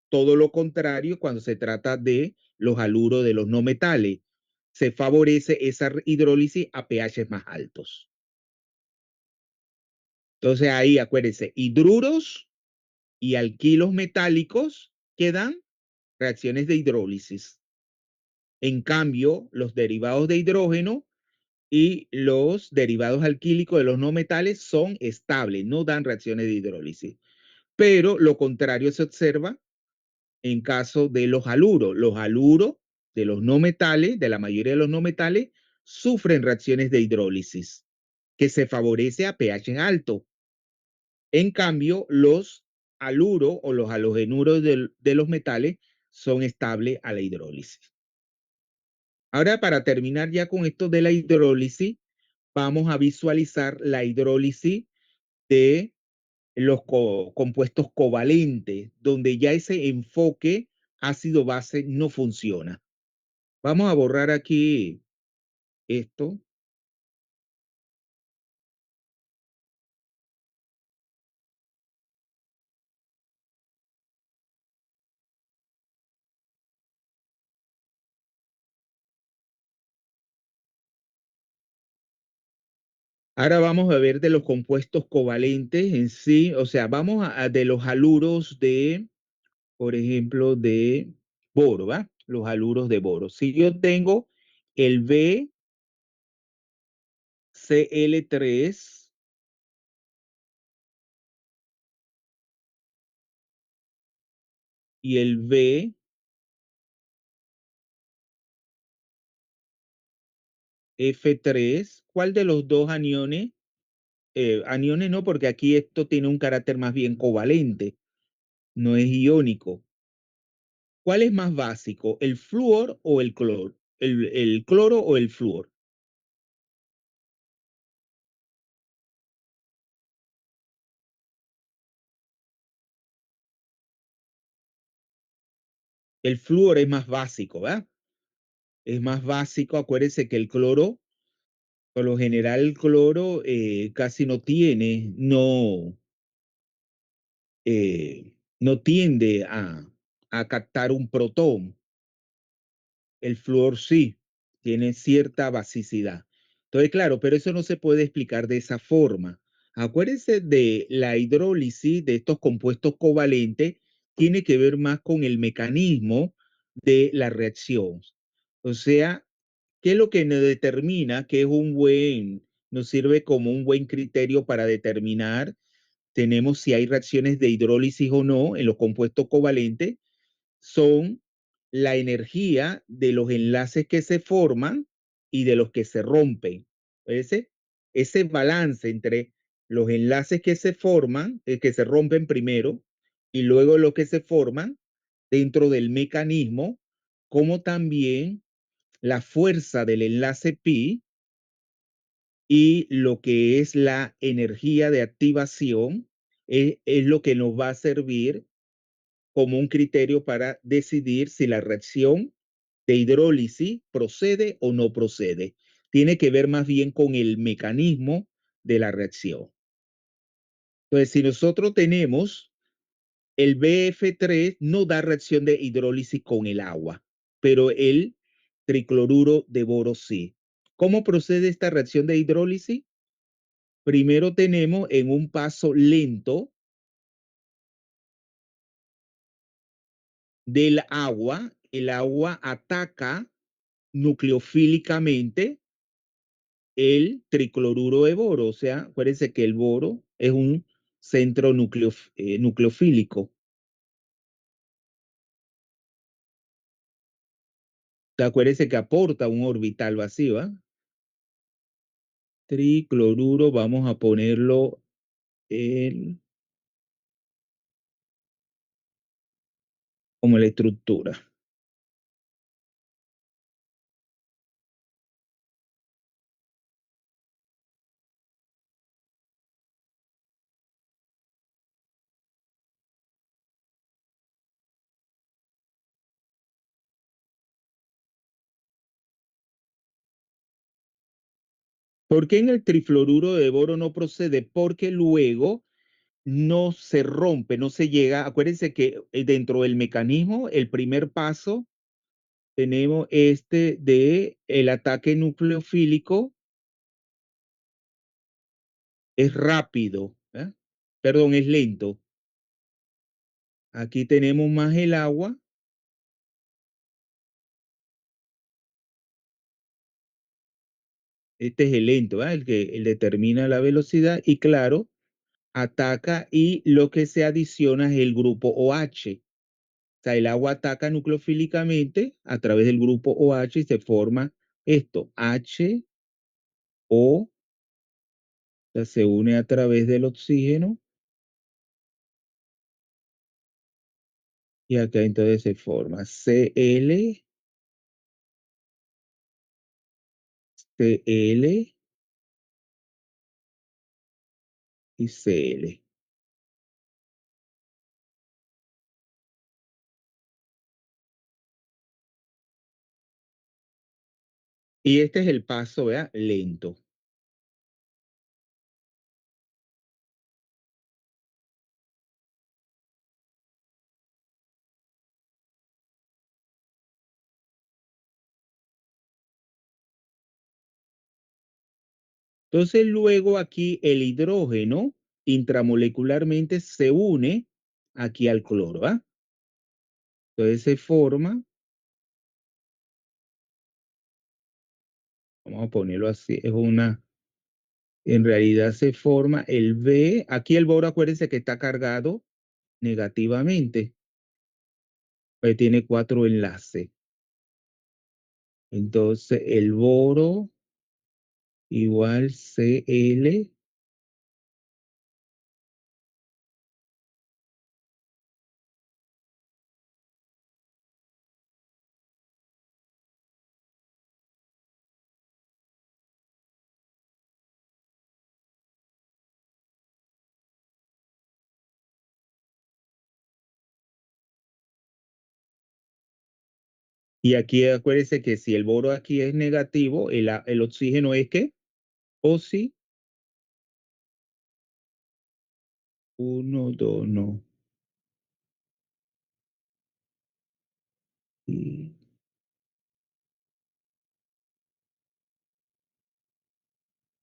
todo lo contrario cuando se trata de los haluros de los no metales. Se favorece esa hidrólisis a pH más altos. Entonces ahí acuérdense, hidruros y alquilos metálicos que dan reacciones de hidrólisis. En cambio, los derivados de hidrógeno y los derivados alquílicos de los no metales son estables, no dan reacciones de hidrólisis. Pero lo contrario se observa en caso de los haluros. Los haluros de los no metales, de la mayoría de los no metales, sufren reacciones de hidrólisis que se favorece a pH alto. En cambio, los haluros o los halogenuros de los metales son estables a la hidrólisis. Ahora, para terminar ya con esto de la hidrólisis, vamos a visualizar la hidrólisis de los compuestos covalentes, donde ya ese enfoque ácido-base no funciona. Vamos a borrar aquí esto. Ahora vamos a ver de los compuestos covalentes en sí, o sea, vamos a de los haluros de, por ejemplo, de boro, ¿va? Los haluros de boro. Si yo tengo el BCl3 y el BF3, ¿cuál de los dos aniones? Aniones no, porque aquí esto tiene un carácter más bien covalente, no es iónico. ¿Cuál es más básico, el flúor o el cloro? El cloro o el flúor. El flúor es más básico, ¿verdad? Es más básico. Acuérdense que el cloro, por lo general, el cloro casi no tiene, no tiende a captar un protón. El flúor sí, tiene cierta basicidad. Entonces, claro, pero eso no se puede explicar de esa forma. Acuérdense de la hidrólisis de estos compuestos covalentes, tiene que ver más con el mecanismo de la reacción. O sea, ¿qué es lo que nos determina que es nos sirve como un buen criterio para determinar, tenemos si hay reacciones de hidrólisis o no en los compuestos covalentes? Son la energía de los enlaces que se forman y de los que se rompen. Ese balance entre los enlaces que se forman, que se rompen primero, y luego los que se forman dentro del mecanismo, como también la fuerza del enlace pi y lo que es la energía de activación, es lo que nos va a servir como un criterio para decidir si la reacción de hidrólisis procede o no procede. Tiene que ver más bien con el mecanismo de la reacción. Entonces, si nosotros tenemos el BF3, no da reacción de hidrólisis con el agua, pero el tricloruro de boro sí. ¿Cómo procede esta reacción de hidrólisis? Primero tenemos en un paso lento del agua, el agua ataca nucleofílicamente el tricloruro de boro. O sea, acuérdense que el boro es un centro nucleofílico. Acuérdense que aporta un orbital vacío. ¿Eh? Tricloruro, vamos a ponerlo en, como la estructura. ¿Por qué en el trifluoruro de boro no procede? Porque luego no se rompe, no se llega. Acuérdense que dentro del mecanismo, el primer paso, tenemos este de el ataque nucleofílico es rápido, ¿eh? Perdón, es lento. Aquí tenemos más el agua. Este es el lento, ¿eh? El que determina la velocidad y claro, ataca y lo que se adiciona es el grupo OH. O sea, el agua ataca nucleofílicamente a través del grupo OH y se forma esto, H, O, sea, se une a través del oxígeno y acá entonces se forma Cl, Cl y Cl. Y este es el paso, ¿vea? Lento. Entonces luego aquí el hidrógeno intramolecularmente se une aquí al cloro, ¿ah? Entonces se forma, vamos a ponerlo así, es una, en realidad se forma el B, aquí el boro acuérdense que está cargado negativamente, pues tiene 4 enlaces. Entonces el boro igual Cl y aquí acuérdense que si el boro aquí es negativo, el oxígeno es que, o sí, 1, 2, no. Y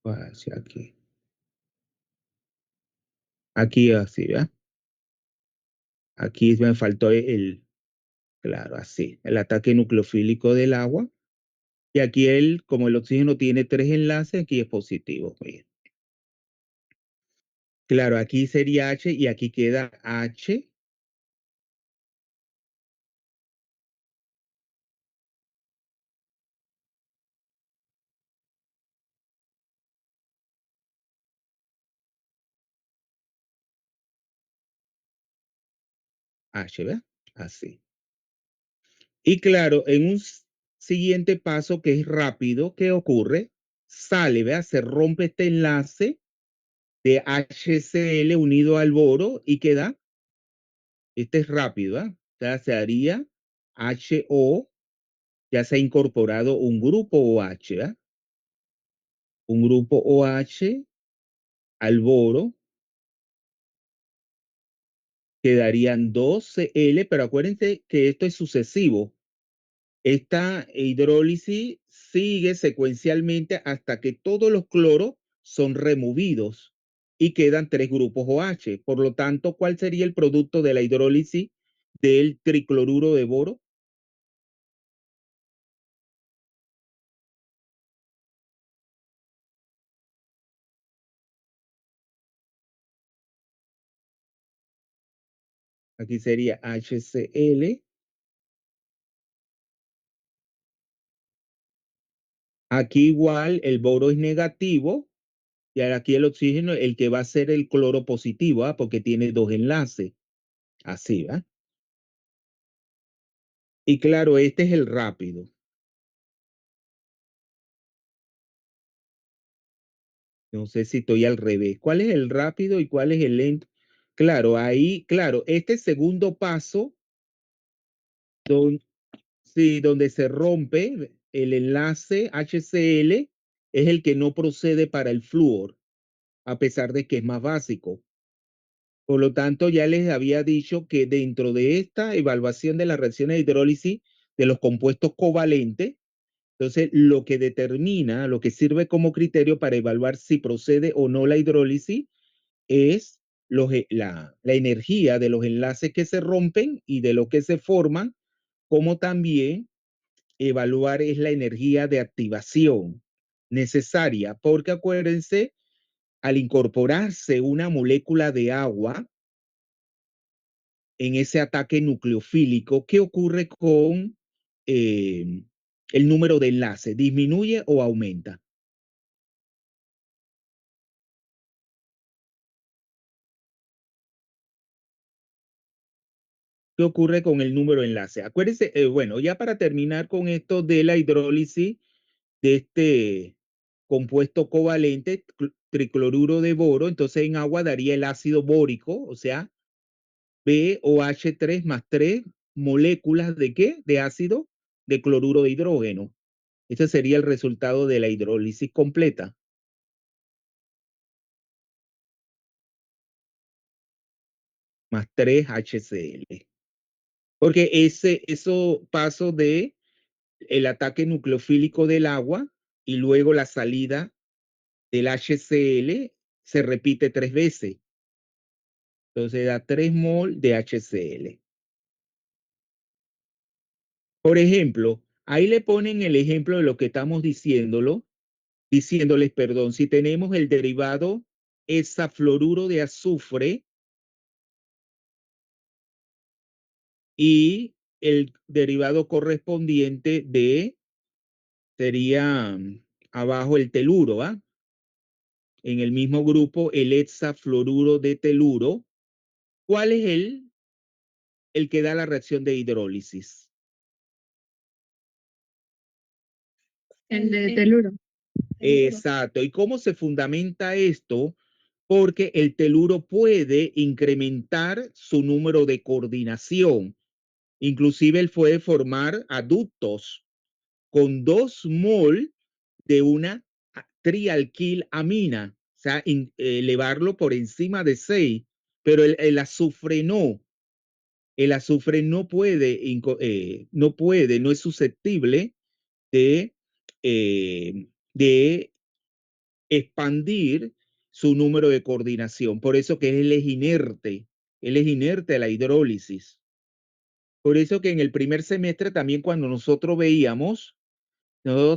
hacia aquí. Aquí así, ¿verdad? Aquí me faltó claro, así, el ataque nucleofílico del agua. Y aquí como el oxígeno tiene 3 enlaces, aquí es positivo. Miren. Claro, aquí sería H y aquí queda H. H, ¿verdad? Así. Y claro, en un siguiente paso que es rápido, ¿qué ocurre? Sale, ¿verdad? Se rompe este enlace de HCl unido al boro y queda, este es rápido, ¿verdad? O sea, se haría HO, ya se ha incorporado un grupo OH, ¿verdad? Un grupo OH al boro, quedarían 2 Cl, pero acuérdense que esto es sucesivo. Esta hidrólisis sigue secuencialmente hasta que todos los cloros son removidos y quedan 3 grupos OH. Por lo tanto, ¿cuál sería el producto de la hidrólisis del tricloruro de boro? Aquí sería HCl. Aquí igual el boro es negativo y aquí el oxígeno, el que va a ser el cloro positivo, ¿ah? Porque tiene dos enlaces. Así, ¿va? Y claro, este es el rápido. No sé si estoy al revés. ¿Cuál es el rápido y cuál es el lento? Claro, ahí, claro, este segundo paso, sí, donde se rompe el enlace HCl, es el que no procede para el flúor, a pesar de que es más básico. Por lo tanto, ya les había dicho que dentro de esta evaluación de las reacciones de hidrólisis de los compuestos covalentes, entonces lo que determina, lo que sirve como criterio para evaluar si procede o no la hidrólisis es la energía de los enlaces que se rompen y de lo que se forman, como también evaluar es la energía de activación necesaria, porque acuérdense, al incorporarse una molécula de agua en ese ataque nucleofílico, ¿qué ocurre con el número de enlaces? ¿Disminuye o aumenta? ¿Qué ocurre con el número de enlaces? Acuérdense, bueno, ya para terminar con esto de la hidrólisis de este compuesto covalente, tricloruro de boro, entonces en agua daría el ácido bórico, o sea, BOH3 más 3 moléculas de ¿qué? De ácido de cloruro de hidrógeno. Ese sería el resultado de la hidrólisis completa. Más 3 HCl. Porque eso paso de el ataque nucleofílico del agua y luego la salida del HCl se repite 3 veces. Entonces da 3 mol de HCl. Por ejemplo, ahí le ponen el ejemplo de lo que estamos diciéndoles, perdón, si tenemos el derivado hexafluoruro de azufre y el derivado correspondiente sería abajo el teluro, ¿ah? En el mismo grupo el hexafluoruro de teluro. ¿Cuál es el que da la reacción de hidrólisis? El de teluro. Exacto. ¿Y cómo se fundamenta esto? Porque el teluro puede incrementar su número de coordinación. Inclusive él puede formar adductos con 2 mol de una trialquilamina, o sea, elevarlo por encima de 6, pero el azufre no. El azufre no es susceptible de expandir su número de coordinación. Por eso que él es inerte a la hidrólisis. Por eso que en el primer semestre también cuando nosotros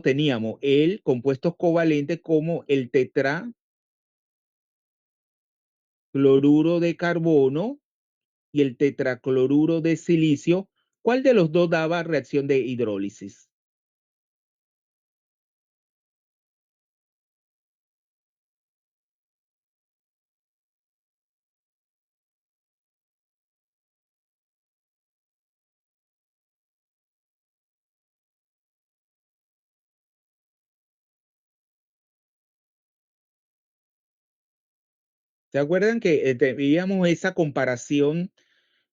teníamos el compuestos covalentes como el tetracloruro de carbono y el tetracloruro de silicio. ¿Cuál de los dos daba reacción de hidrólisis? ¿Se acuerdan que veíamos esa comparación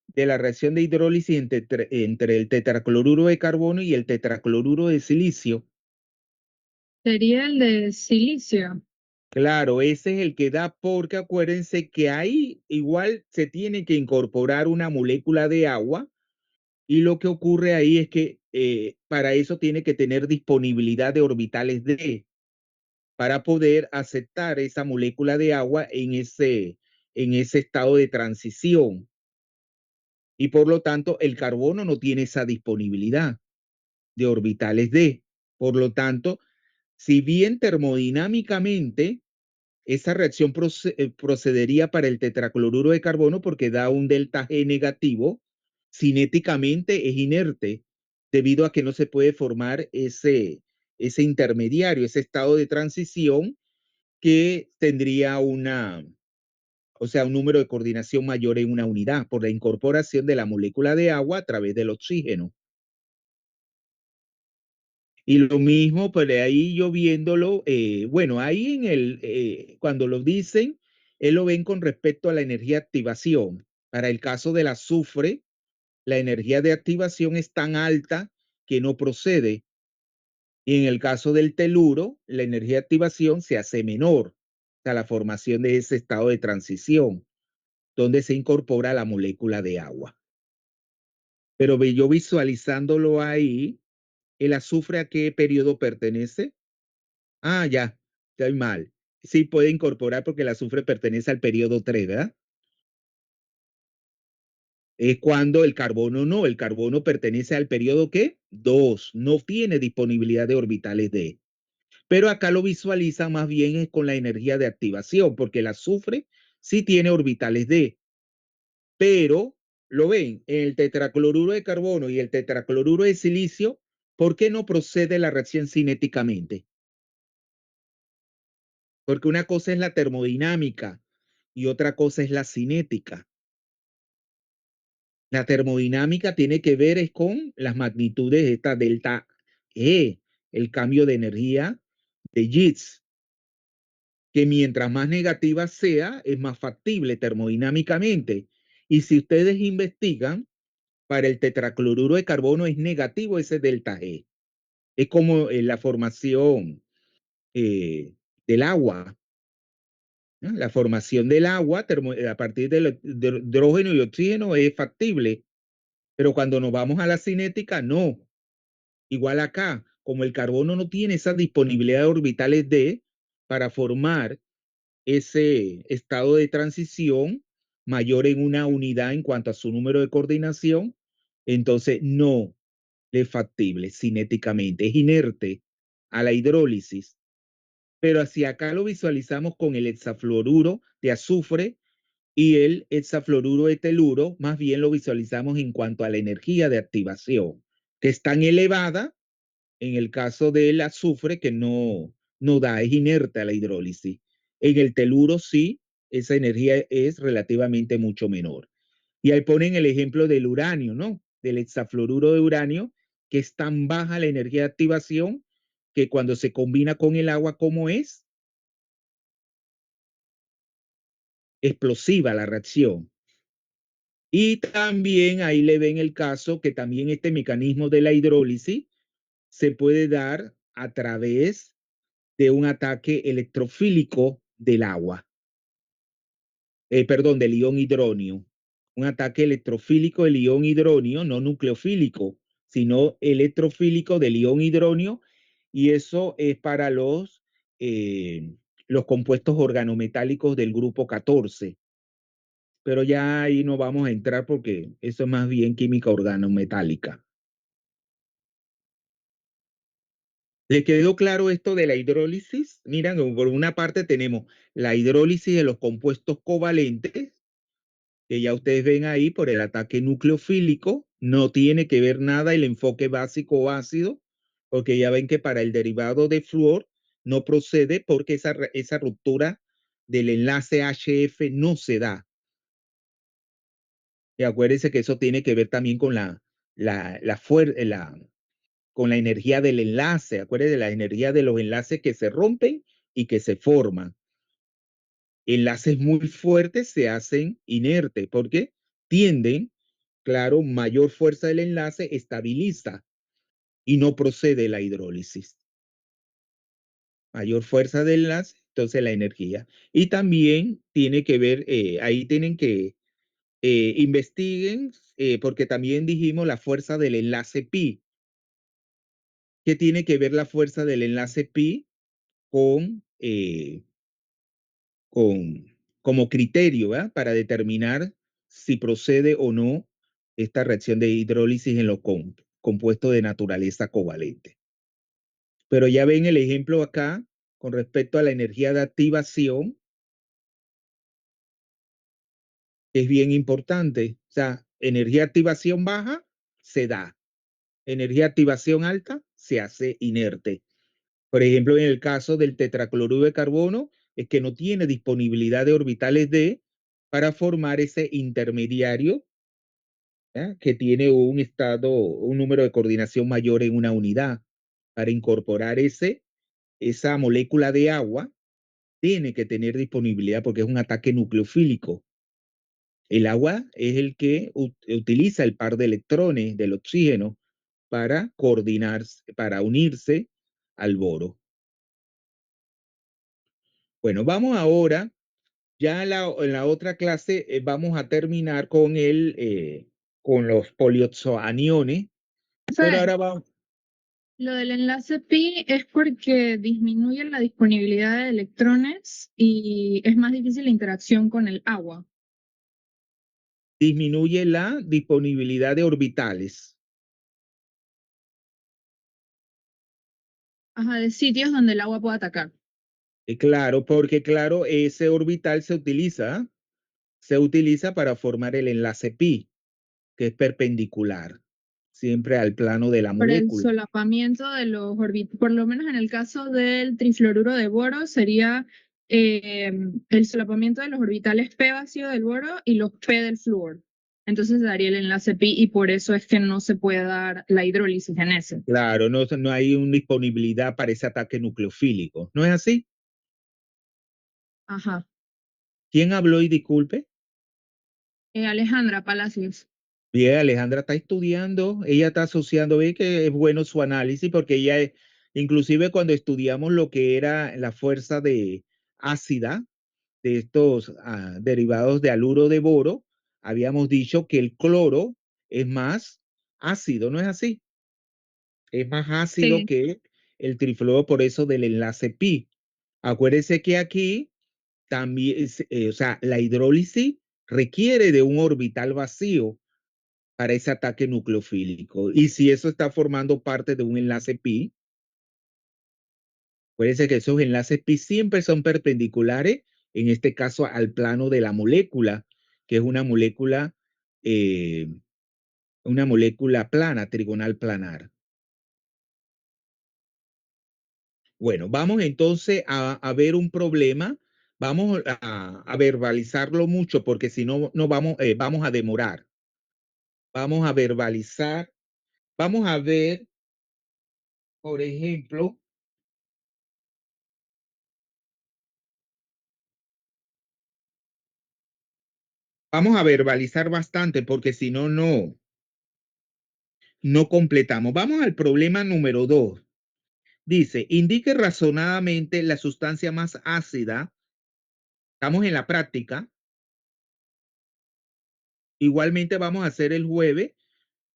de la reacción de hidrólisis entre el tetracloruro de carbono y el tetracloruro de silicio? Sería el de silicio. Claro, ese es el que da porque acuérdense que ahí igual se tiene que incorporar una molécula de agua y lo que ocurre ahí es que para eso tiene que tener disponibilidad de orbitales D para poder aceptar esa molécula de agua en ese estado de transición. Y por lo tanto, el carbono no tiene esa disponibilidad de orbitales D. Por lo tanto, si bien termodinámicamente esa reacción procedería para el tetracloruro de carbono porque da un delta G negativo. Cinéticamente es inerte debido a que no se puede formar ese intermediario, ese estado de transición que tendría un número de coordinación mayor en una unidad por la incorporación de la molécula de agua a través del oxígeno. Y lo mismo, pues de ahí yo viéndolo, bueno, ahí cuando lo dicen, él lo ven con respecto a la energía de activación. Para el caso del azufre, la energía de activación es tan alta que no procede. Y en el caso del teluro, la energía de activación se hace menor, o sea, la formación de ese estado de transición, donde se incorpora la molécula de agua. Pero yo visualizándolo ahí, ¿el azufre a qué periodo pertenece? Ah, ya, estoy mal. Sí puede incorporar porque el azufre pertenece al periodo 3, ¿verdad? Es cuando el carbono no, el carbono pertenece al periodo ¿qué? 2, no tiene disponibilidad de orbitales D. Pero acá lo visualiza más bien es con la energía de activación, porque el azufre sí tiene orbitales D. Pero, lo ven, en el tetracloruro de carbono y el tetracloruro de silicio, ¿por qué no procede la reacción cinéticamente? Porque una cosa es la termodinámica y otra cosa es la cinética. La termodinámica tiene que ver es con las magnitudes de esta delta E, el cambio de energía de Gibbs, que mientras más negativa sea, es más factible termodinámicamente. Y si ustedes investigan, para el tetracloruro de carbono es negativo ese delta E. Es como la formación del agua. ¿No? La formación del agua a partir de hidrógeno y oxígeno es factible, pero cuando nos vamos a la cinética, no. Igual acá, como el carbono no tiene esa disponibilidad de orbitales D para formar ese estado de transición mayor en una unidad en cuanto a su número de coordinación, entonces no es factible cinéticamente, es inerte a la hidrólisis. Pero hacia acá lo visualizamos con el hexafluoruro de azufre y el hexafluoruro de teluro, más bien lo visualizamos en cuanto a la energía de activación, que es tan elevada en el caso del azufre que no da, es inerte a la hidrólisis. En el teluro sí, esa energía es relativamente mucho menor. Y ahí ponen el ejemplo del uranio, ¿no? Del hexafluoruro de uranio, que es tan baja la energía de activación que cuando se combina con el agua, ¿cómo es? Explosiva la reacción. Y también ahí le ven el caso que también este mecanismo de la hidrólisis se puede dar a través de un ataque electrofílico del agua. Perdón, del ion hidronio. Un ataque electrofílico del ion hidronio, no nucleofílico, sino electrofílico del ion hidronio, y eso es para los compuestos organometálicos del grupo 14. Pero ya ahí no vamos a entrar porque eso es más bien química organometálica. ¿Les quedó claro esto de la hidrólisis? Miren, por una parte tenemos la hidrólisis de los compuestos covalentes, que ya ustedes ven ahí por el ataque nucleofílico, no tiene que ver nada el enfoque básico o ácido, porque ya ven que para el derivado de flúor no procede porque esa ruptura del enlace HF no se da. Y acuérdense que eso tiene que ver también con con la energía del enlace. Acuérdense de la energía de los enlaces que se rompen y que se forman. Enlaces muy fuertes se hacen inertes porque tienden, claro, mayor fuerza del enlace estabiliza y no procede la hidrólisis. Mayor fuerza del enlace, entonces la energía. Y también tiene que ver, ahí tienen que investiguen, porque también dijimos la fuerza del enlace pi. ¿Qué tiene que ver la fuerza del enlace pi con como criterio, ¿verdad? Para determinar si procede o no esta reacción de hidrólisis en los compuestos de naturaleza covalente? Pero ya ven el ejemplo acá con respecto a la energía de activación, Es bien importante. O sea, energía de activación baja se da. Energía de activación alta se hace inerte. Por ejemplo, en el caso del tetracloruro de carbono, es que no tiene disponibilidad de orbitales D para formar ese intermediario, ¿eh? Que tiene un estado, un número de coordinación mayor en una unidad. Para incorporar esa molécula de agua, tiene que tener disponibilidad porque es un ataque nucleofílico. El agua es el que utiliza el par de electrones del oxígeno para coordinarse, para unirse al boro. Bueno, vamos ahora, ya en la otra clase vamos a terminar con los polioxoaniones, pero ahora vamos, Lo del enlace pi es porque disminuye la disponibilidad de electrones y es más difícil la interacción con el agua. disminuye la disponibilidad de orbitales. Ajá, de sitios donde el agua pueda atacar. Claro, porque claro, ese orbital se utiliza para formar el enlace pi, que es perpendicular, siempre al plano de la Por el molécula. solapamiento de los orbitales, por lo menos en el caso del trifluoruro de boro, sería el solapamiento de los orbitales p vacío del boro y los p del flúor. Entonces daría el enlace pi y por eso es que no se puede dar la hidrólisis en ese. Claro, no hay una disponibilidad para ese ataque nucleofílico. ¿No es así? Ajá. ¿Quién habló y disculpe? Alejandra Palacios. Bien, Alejandra está estudiando, ella está asociando, ve que es bueno su análisis porque inclusive cuando estudiamos lo que era la fuerza de ácida de estos derivados de haluro de boro, habíamos dicho que el cloro es más ácido, ¿no es así? Es más ácido Sí. que el trifluoro, por eso del enlace pi. Acuérdese que aquí también, o sea, la hidrólisis requiere de un orbital vacío para ese ataque nucleofílico. Y si eso está formando parte de un enlace pi, acuérdense que esos enlaces pi siempre son perpendiculares, en este caso al plano de la molécula, que es eh, una molécula plana, trigonal planar. Bueno, vamos entonces a ver un problema. Vamos a verbalizarlo mucho porque si no, no vamos a demorar. Vamos a verbalizar. Vamos a ver, por ejemplo, vamos a verbalizar bastante porque si no, no completamos. Vamos al problema número 2. Dice, indique razonadamente la sustancia más ácida. Estamos en la práctica. Igualmente vamos a hacer el jueves.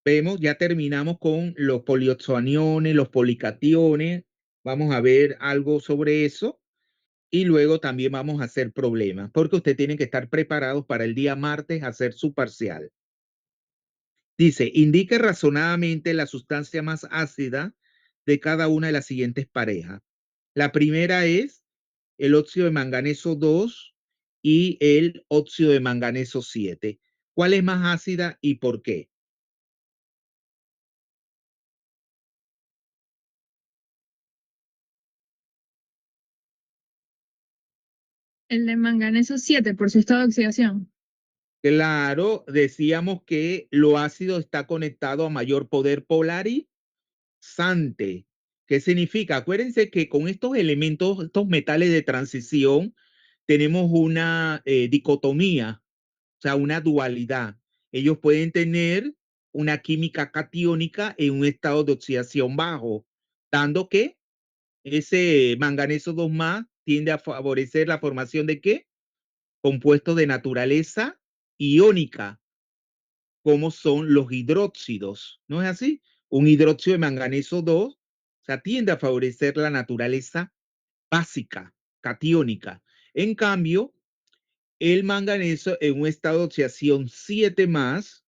Vemos, ya terminamos con los polioxoaniones, los policationes. Vamos a ver algo sobre eso. Y luego también vamos a hacer problemas, porque usted tiene que estar preparados para el día martes hacer su parcial. Dice, indique razonadamente la sustancia más ácida de cada una de las siguientes parejas. La primera es el óxido de manganeso 2 y el óxido de manganeso 7. ¿Cuál es más ácida y por qué? El de manganeso 7 por su estado de oxidación. Claro, decíamos que lo ácido está conectado a mayor poder polarizante. ¿Qué significa? Acuérdense que con estos elementos, estos metales de transición, tenemos una dicotomía, o sea, una dualidad. Ellos pueden tener una química catiónica en un estado de oxidación bajo, dando que ese manganeso 2 más tiende a favorecer la formación de ¿qué? Compuestos de naturaleza iónica, como son los hidróxidos. ¿No es así? Un hidróxido de manganeso 2, o sea, tiende a favorecer la naturaleza básica, catiónica. En cambio, el manganeso en un estado de oxidación 7 más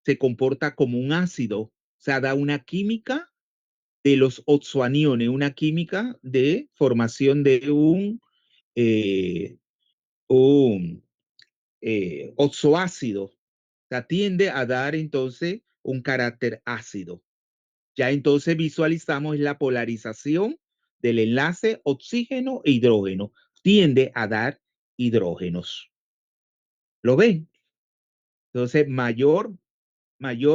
se comporta como un ácido, o sea, da una química de los oxoaniones, una química de formación de un oxoácido. O sea, tiende a dar entonces un carácter ácido. Ya entonces visualizamos la polarización del enlace oxígeno e hidrógeno. Tiende a dar hidrógenos. ¿Lo ven? Entonces, mayor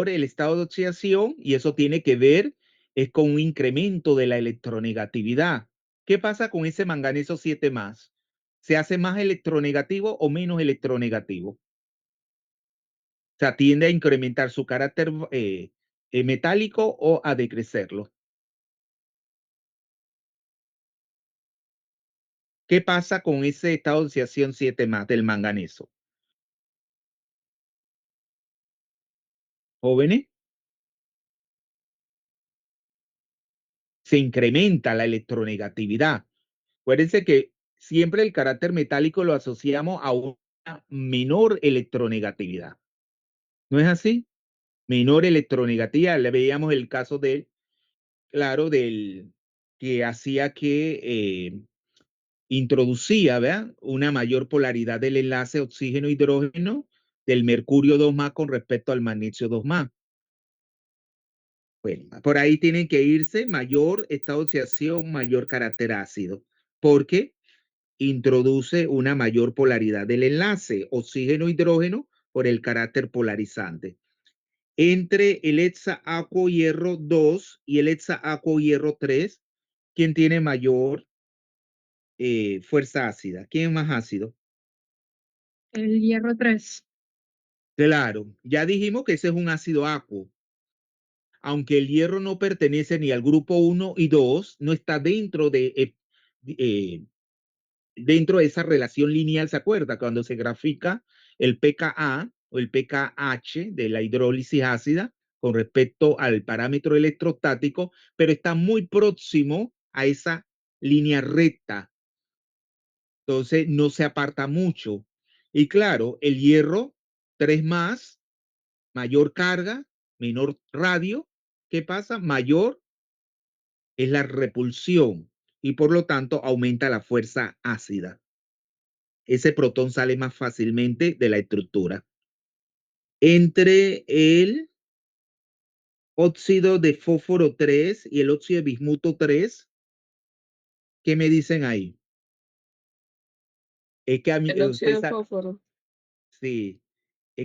el estado de oxidación y eso tiene que ver es con un incremento de la electronegatividad. ¿Qué pasa con ese manganeso 7 más? ¿Se hace más electronegativo o menos electronegativo? O sea, tiende a incrementar su carácter metálico o a decrecerlo. ¿Qué pasa con ese estado de oxidación 7 más del manganeso? Jóvenes, se incrementa la electronegatividad. Acuérdense que siempre el carácter metálico lo asociamos a una menor electronegatividad. ¿No es así? Menor electronegatividad. Le veíamos el caso del, claro, del que hacía que introducía, ¿verdad? Una mayor polaridad del enlace oxígeno-hidrógeno del mercurio 2 más con respecto al magnesio 2 más. Bueno, por ahí tienen que irse mayor estado de oxidación, mayor carácter ácido, porque introduce una mayor polaridad del enlace oxígeno-hidrógeno por el carácter polarizante. Entre el hexaaco-hierro 2 y el hexaaco-hierro 3, ¿quién tiene mayor fuerza ácida? ¿Quién es más ácido? El hierro 3. Claro, ya dijimos que ese es un ácido acuo. Aunque el hierro no pertenece ni al grupo 1 y 2, no está dentro de esa relación lineal, ¿se acuerda? Cuando se grafica el pKa o el pKh de la hidrólisis ácida con respecto al parámetro electrostático, pero está muy próximo a esa línea recta. Entonces no se aparta mucho. Y claro, el hierro 3 más, mayor carga, menor radio. ¿Qué pasa? Mayor es la repulsión y por lo tanto aumenta la fuerza ácida. Ese protón sale más fácilmente de la estructura. Entre el óxido de fósforo 3 y el óxido de bismuto 3, ¿qué me dicen ahí? Es que a mí, El óxido de fósforo. sí,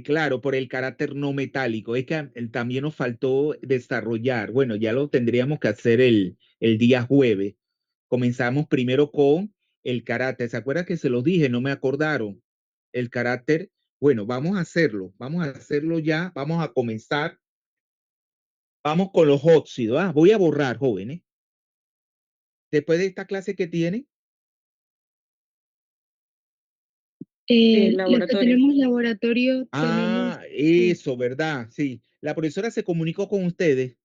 claro, por el carácter no metálico. Es que también nos faltó desarrollar. Bueno, ya lo tendríamos que hacer el día jueves. Comenzamos primero con el carácter. ¿Se acuerdan que se los dije? No me acordaron. El carácter. Bueno, vamos a hacerlo. Vamos a hacerlo ya. Vamos a comenzar. Vamos con los óxidos. Voy a borrar, jóvenes. Después de esta clase que tienen. El Los que laboratorio. tenemos laboratorio tenemos, Eso, ¿verdad? Sí. La profesora se comunicó con ustedes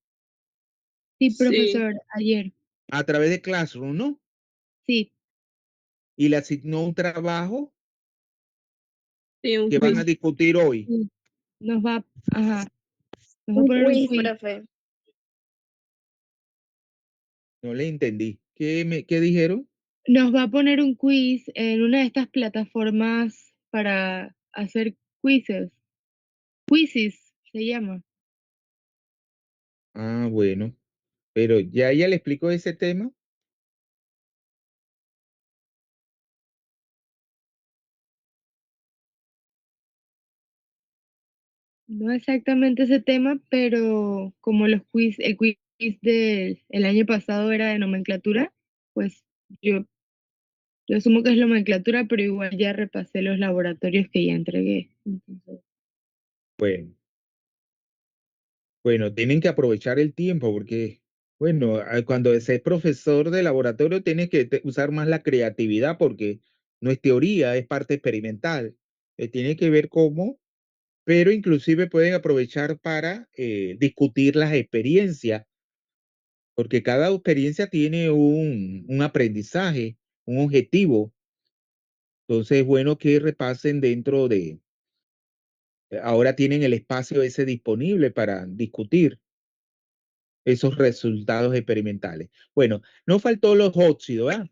sí, Sí, profesor, ayer, a través de Classroom, ¿no? sí, Y le asignó un trabajo sí, un que van a quiz. discutir hoy. sí, nos va, ajá, nos va a Un poner un quiz, quiz, profe. No le entendí. ¿Qué dijeron? nos va a poner un quiz en una de estas plataformas para hacer quizzes se llama. Bueno. Pero ya ella le explicó ese tema. No exactamente ese tema, pero como el quiz del año pasado era de nomenclatura, pues yo, yo asumo que es nomenclatura, pero igual ya repasé los laboratorios que ya entregué. Entonces, Bueno, bueno, tienen que aprovechar el tiempo porque, bueno, cuando se es profesor de laboratorio tienes que usar más la creatividad porque no es teoría, es parte experimental. Tiene que ver cómo, pero inclusive pueden aprovechar para discutir las experiencias, porque cada experiencia tiene un aprendizaje, un objetivo. Entonces es bueno que repasen dentro de, ahora tienen el espacio ese disponible para discutir esos resultados experimentales. Bueno, no faltó los óxidos, ¿verdad?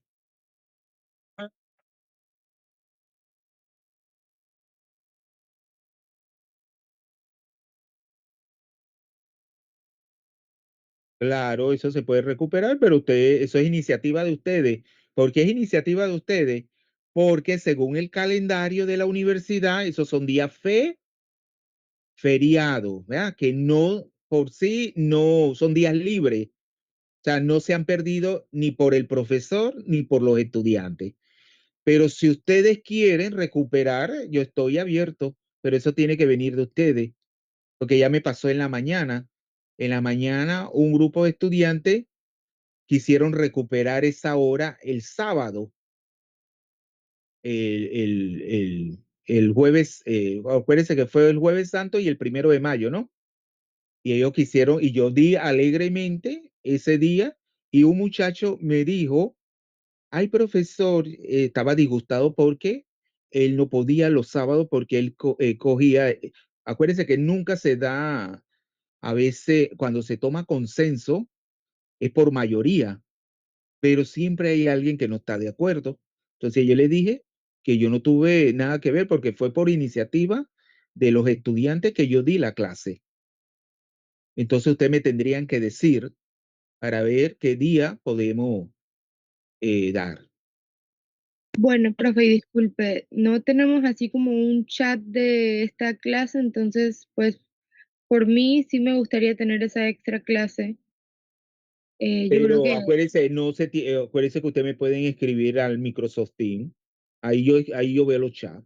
Claro, eso se puede recuperar, pero eso es iniciativa de ustedes. ¿Por qué es iniciativa de ustedes? Porque según el calendario de la universidad, esos son días feriados, ¿verdad? Que no, por sí, no son días libres. O sea, no se han perdido ni por el profesor ni por los estudiantes. Pero si ustedes quieren recuperar, yo estoy abierto, pero eso tiene que venir de ustedes, porque ya me pasó en la mañana. En la mañana, un grupo de estudiantes quisieron recuperar esa hora el sábado, el jueves, acuérdense que fue el jueves santo y el 1 de mayo, ¿no? Y ellos quisieron, y yo di alegremente ese día, y un muchacho me dijo, ay, profesor, estaba disgustado porque él no podía los sábados porque él cogía, acuérdense que nunca se da, a veces cuando se toma consenso, es por mayoría, pero siempre hay alguien que no está de acuerdo. Entonces yo le dije que yo no tuve nada que ver porque fue por iniciativa de los estudiantes que yo di la clase. Entonces ustedes me tendrían que decir para ver qué día podemos dar. Bueno, profe, y disculpe, no tenemos así como un chat de esta clase, entonces, pues, por mí sí me gustaría tener esa extra clase. Yo creo Pero que, acuérdese, acuérdese que ustedes me pueden escribir al Microsoft Teams. Ahí yo veo los chats.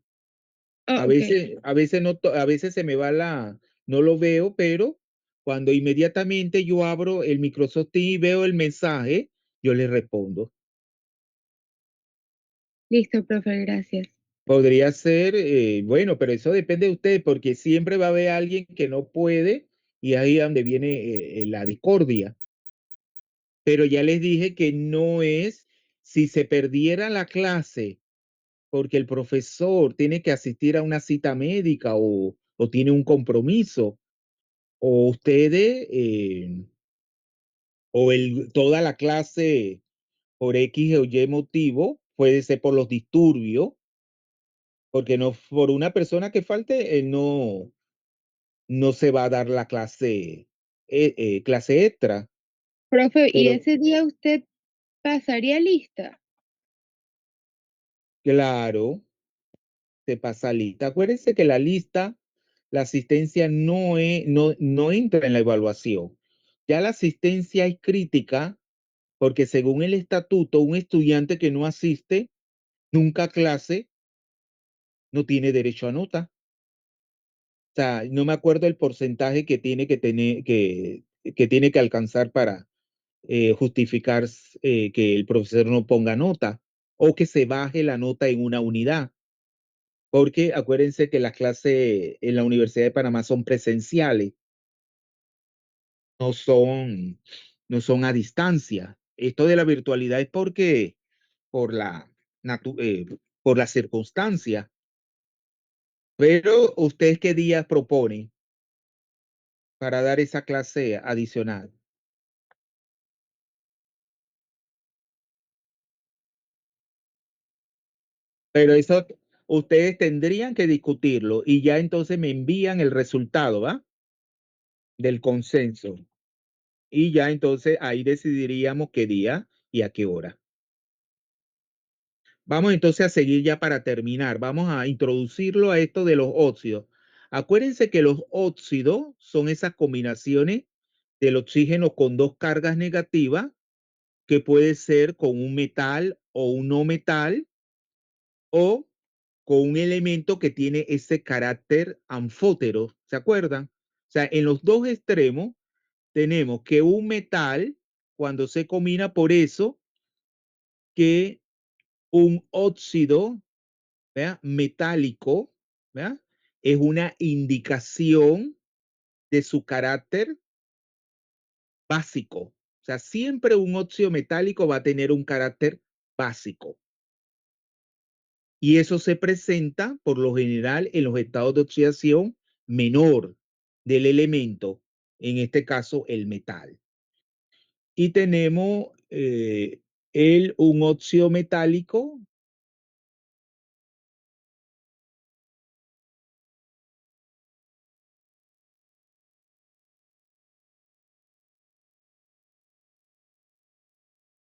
oh, A ok, veces, a veces no, a veces se me va no lo veo, pero cuando inmediatamente yo abro el Microsoft Teams y veo el mensaje, yo le respondo. listo, profe, gracias. Podría ser, bueno, pero eso depende de ustedes, porque siempre va a haber alguien que no puede y ahí es donde viene la discordia. Pero ya les dije que no es si se perdiera la clase porque el profesor tiene que asistir a una cita médica o tiene un compromiso, o ustedes, toda la clase por X o Y motivo, puede ser por los disturbios, porque no, por una persona que falte, no se va a dar la clase extra. Profe, ¿y Pero ese día usted pasaría lista? claro, se pasa lista. Acuérdense que la lista, la asistencia no entra en la evaluación. Ya la asistencia es crítica porque según el estatuto, un estudiante que no asiste nunca a clase no tiene derecho a nota. O sea, no me acuerdo el porcentaje que tiene que tener, que tiene que alcanzar para justificar que el profesor no ponga nota o que se baje la nota en una unidad. Porque acuérdense que las clases en la Universidad de Panamá son presenciales, no son, no son a distancia. Esto de la virtualidad es porque por natu- eh, por la circunstancia. Pero ¿ustedes qué días proponen para dar esa clase adicional? Pero eso ustedes tendrían que discutirlo y ya entonces me envían el resultado, ¿va? Del consenso. Y ya entonces ahí decidiríamos qué día y a qué hora. Vamos entonces a seguir ya para terminar. Vamos a introducirlo a esto de los óxidos. Acuérdense que los óxidos son esas combinaciones del oxígeno con dos cargas negativas que puede ser con un metal o un no metal o con un elemento que tiene ese carácter anfótero. ¿Se acuerdan? O sea, en los dos extremos tenemos que un metal, cuando se combina por eso, que un óxido, ¿verdad? Metálico, ¿verdad? Es una indicación de su carácter básico. O sea, siempre un óxido metálico va a tener un carácter básico. Y eso se presenta por lo general en los estados de oxidación menor del elemento, en este caso el metal. Y tenemos un óxido metálico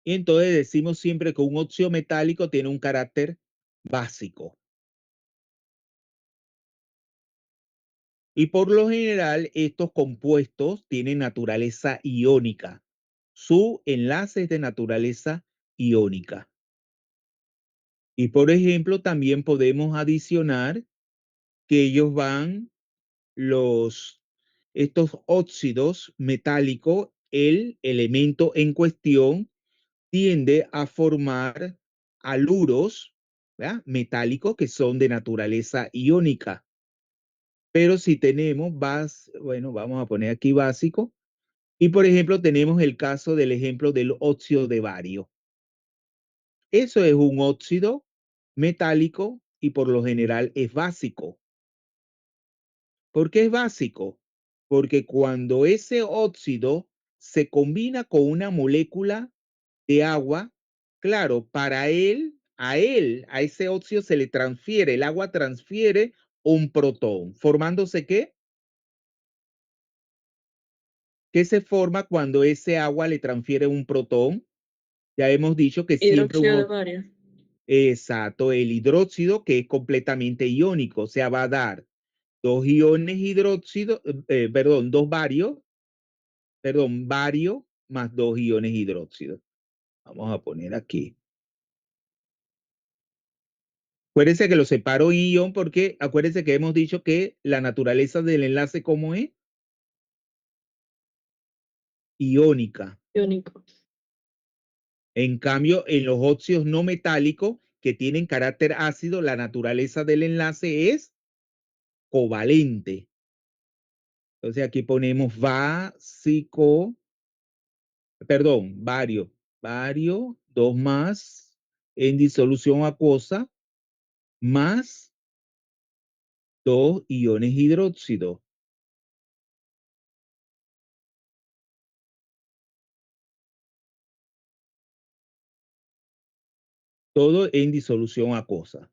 Y entonces decimos siempre que un óxido metálico tiene un carácter básico. Y por lo general, estos compuestos tienen naturaleza iónica. Su enlace es de naturaleza iónica. Y por ejemplo, también podemos adicionar que ellos van estos óxidos metálicos, el elemento en cuestión tiende a formar haluros, ¿verdad?, metálicos que son de naturaleza iónica. Pero si tenemos, bueno, vamos a poner aquí básico, y por ejemplo tenemos el caso del ejemplo del óxido de bario. Eso es un óxido metálico y por lo general es básico. ¿Por qué es básico? Porque cuando ese óxido se combina con una molécula de agua, claro, a ese óxido se le transfiere, el agua transfiere un protón, formándose ¿qué? ¿Qué se forma cuando ese agua le transfiere un protón? Ya hemos dicho que siempre Hidróxido de bario. exacto, el hidróxido que es completamente iónico, o sea, va a dar dos iones hidróxido, perdón, bario más dos iones hidróxido. Vamos a poner aquí. Acuérdense que lo separo en ion porque acuérdense que hemos dicho que la naturaleza del enlace, ¿cómo es? Iónica. Iónico. En cambio, en los óxidos no metálicos que tienen carácter ácido, la naturaleza del enlace es covalente. Entonces aquí ponemos bario, dos más en disolución acuosa, más dos iones hidróxido. Todo en disolución acuosa.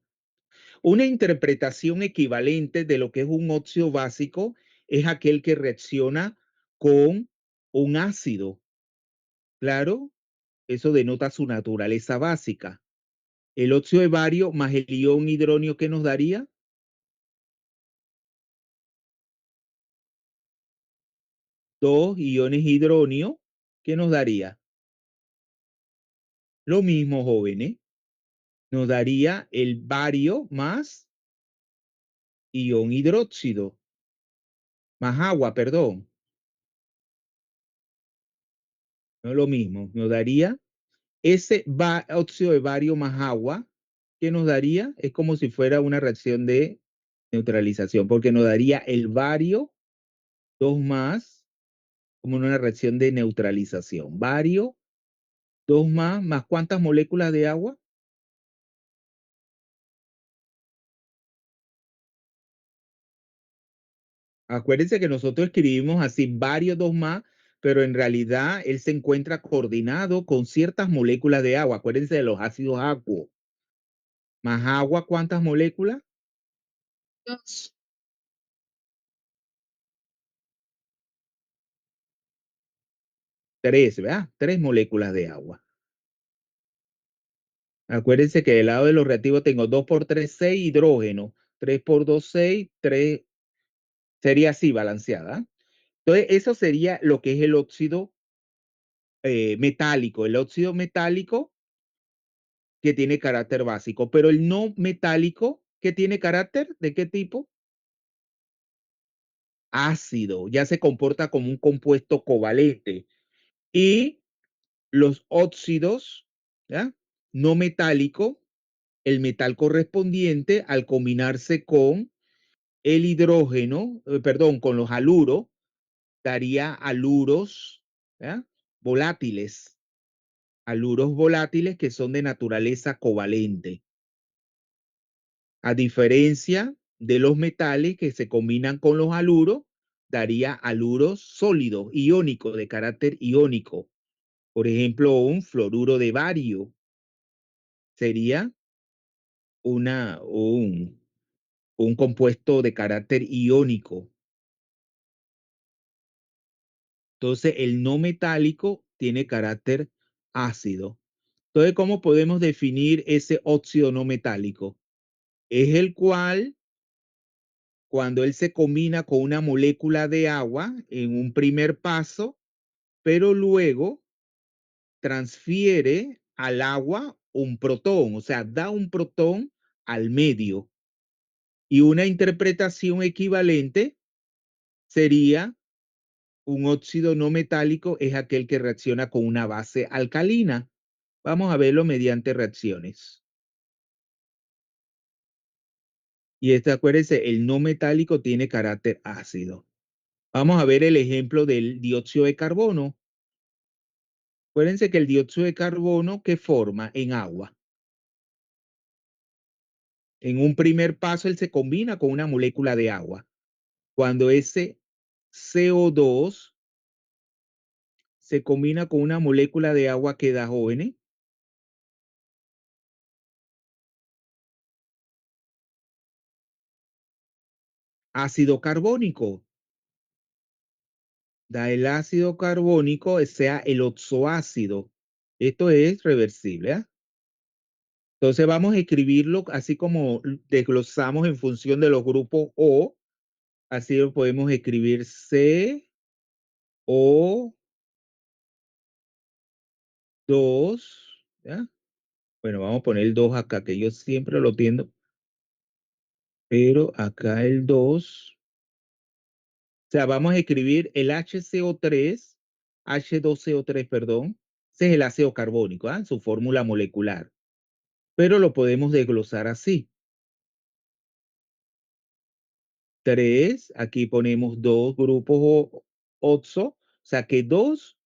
Una interpretación equivalente de lo que es un óxido básico es aquel que reacciona con un ácido. Claro, eso denota su naturaleza básica. El óxido de bario más el ion hidronio, ¿qué nos daría? Dos iones hidronio, ¿qué nos daría? Lo mismo, jóvenes. Nos daría el bario más ion hidróxido, más agua, perdón. No es lo mismo. Nos daría ese óxido de bario más agua, ¿qué nos daría? Es como si fuera una reacción de neutralización, porque nos daría el bario 2 más, como una reacción de neutralización. Bario 2 más ¿cuántas moléculas de agua? Acuérdense que nosotros escribimos así, bario 2 más, pero en realidad él se encuentra coordinado con ciertas moléculas de agua. Acuérdense de los ácidos acuos. Más agua, ¿cuántas moléculas? 2. 3, ¿verdad? 3 moléculas de agua. Acuérdense que del lado de los reactivos tengo 2 por 3, 6 hidrógeno. 3 por 2, 6, 3. Sería así, balanceada. Entonces, eso sería lo que es el óxido metálico. El óxido metálico que tiene carácter básico, pero el no metálico que tiene carácter, ¿de qué tipo? Ácido. Ya se comporta como un compuesto covalente. Y los óxidos, ¿ya?, no metálico, el metal correspondiente al combinarse con el hidrógeno, perdón, con los haluros, daría haluros, ¿ya?, volátiles. Haluros volátiles que son de naturaleza covalente. A diferencia de los metales que se combinan con los haluros, daría haluros sólidos, iónicos, de carácter iónico. Por ejemplo, un fluoruro de bario sería un compuesto de carácter iónico. Entonces, el no metálico tiene carácter ácido. Entonces, ¿cómo podemos definir ese óxido no metálico? Es el cual, cuando él se combina con una molécula de agua en un primer paso, pero luego transfiere al agua un protón, o sea, da un protón al medio. Y una interpretación equivalente sería un óxido no metálico es aquel que reacciona con una base alcalina. Vamos a verlo mediante reacciones. Y acuérdense, el no metálico tiene carácter ácido. Vamos a ver el ejemplo del dióxido de carbono. Acuérdense que el dióxido de carbono, ¿qué forma? En agua. En un primer paso, él se combina con una molécula de agua. Cuando ese CO2 se combina con una molécula de agua que da jóvenes, ácido carbónico. Da el ácido carbónico, sea el oxoácido. Esto es reversible. ¿Eh? Entonces vamos a escribirlo así como desglosamos en función de los grupos O. Así lo podemos escribir CO2. ¿Ya? Bueno, vamos a poner el 2 acá, que yo siempre lo tiendo. Pero acá el 2. O sea, vamos a escribir el HCO3, H2CO3, perdón. Ese es el ácido carbónico, ¿ah? Su fórmula molecular. Pero lo podemos desglosar así. 3, aquí ponemos dos grupos oxo, o sea que dos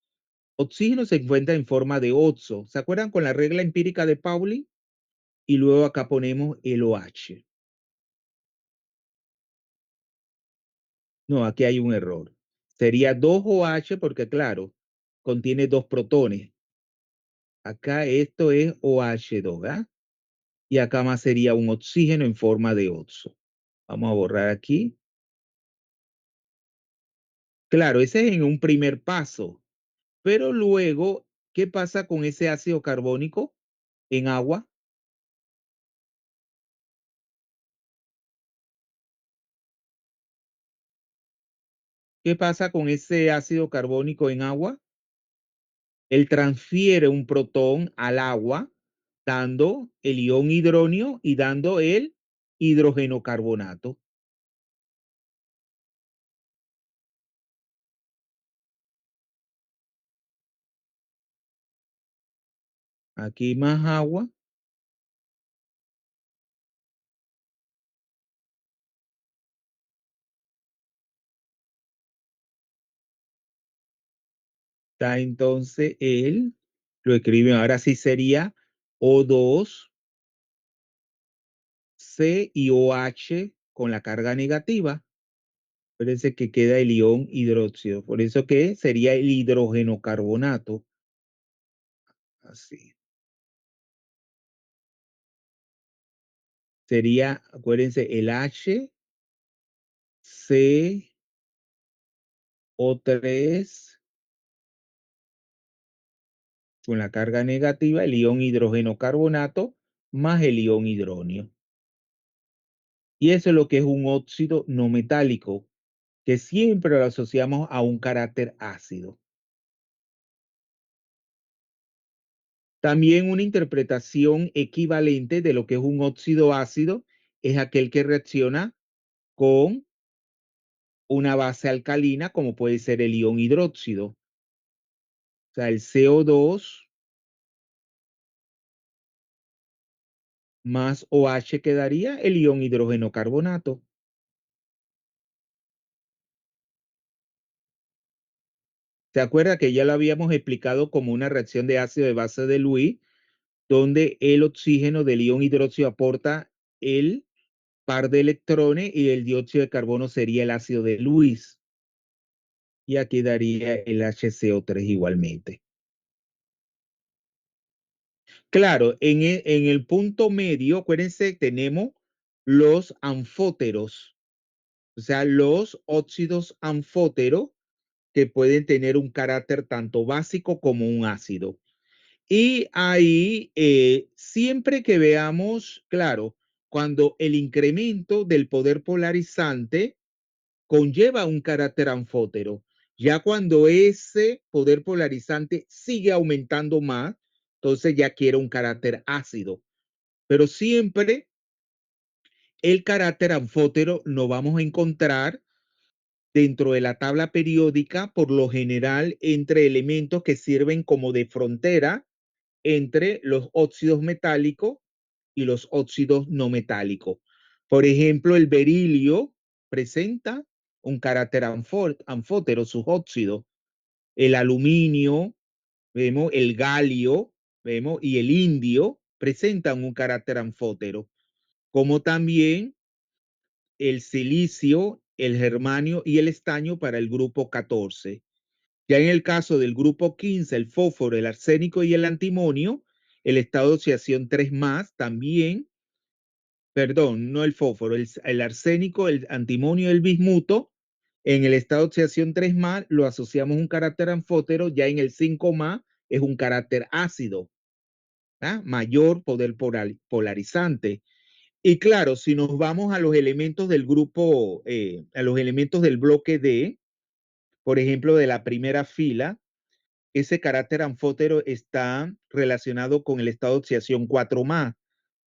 oxígenos se encuentran en forma de oxo. ¿Se acuerdan con la regla empírica de Pauli? Y luego acá ponemos el OH. No, aquí hay un error. Sería 2OH porque, claro, contiene dos protones. Acá esto es OH2, ¿verdad? Y acá más sería un oxígeno en forma de oxo. Vamos a borrar aquí. Claro, ese es en un primer paso. Pero luego, ¿qué pasa con ese ácido carbónico en agua? ¿Qué pasa con ese ácido carbónico en agua? Él transfiere un protón al agua, dando el ion hidronio y dando el hidrógeno carbonato. Aquí más agua. Está entonces él, lo escriben, ahora sí sería O2, C y OH con la carga negativa. Parece que queda el ion hidróxido. Por eso que sería el hidrógeno carbonato. Así. Sería, acuérdense, el H, C, O3 con la carga negativa, el ion hidrógeno carbonato más el ion hidronio. Y eso es lo que es un óxido no metálico, que siempre lo asociamos a un carácter ácido. También una interpretación equivalente de lo que es un óxido ácido es aquel que reacciona con una base alcalina, como puede ser el ion hidróxido. O sea, el CO2 más OH quedaría el ion hidrógeno carbonato. ¿Se acuerda que ya lo habíamos explicado como una reacción de ácido de base de Lewis, donde el oxígeno del ion hidróxido aporta el par de electrones y el dióxido de carbono sería el ácido de Lewis? Y aquí daría el HCO3 igualmente. Claro, en el punto medio, acuérdense, tenemos los anfóteros, o sea, los óxidos anfóteros que pueden tener un carácter tanto básico como un ácido. Y ahí, siempre que veamos, claro, cuando el incremento del poder polarizante conlleva un carácter anfótero, ya cuando ese poder polarizante sigue aumentando más, entonces ya quiere un carácter ácido. Pero siempre el carácter anfótero lo vamos a encontrar dentro de la tabla periódica, por lo general, entre elementos que sirven como de frontera entre los óxidos metálicos y los óxidos no metálicos. Por ejemplo, el berilio presenta un carácter anfótero, sus óxidos. El aluminio, vemos, el galio, vemos, y el indio presentan un carácter anfótero, como también el silicio, el germanio y el estaño para el grupo 14. Ya en el caso del grupo 15, el fósforo, el arsénico y el antimonio, el estado de oxidación 3 más también, perdón, no el fósforo, el arsénico, el antimonio y el bismuto, en el estado de oxidación 3 más lo asociamos a un carácter anfótero, ya en el 5 más es un carácter ácido, ¿ah? Mayor poder polarizante. Y claro, si nos vamos a los elementos del grupo, a los elementos del bloque D, por ejemplo, de la primera fila, ese carácter anfótero está relacionado con el estado de oxidación 4 más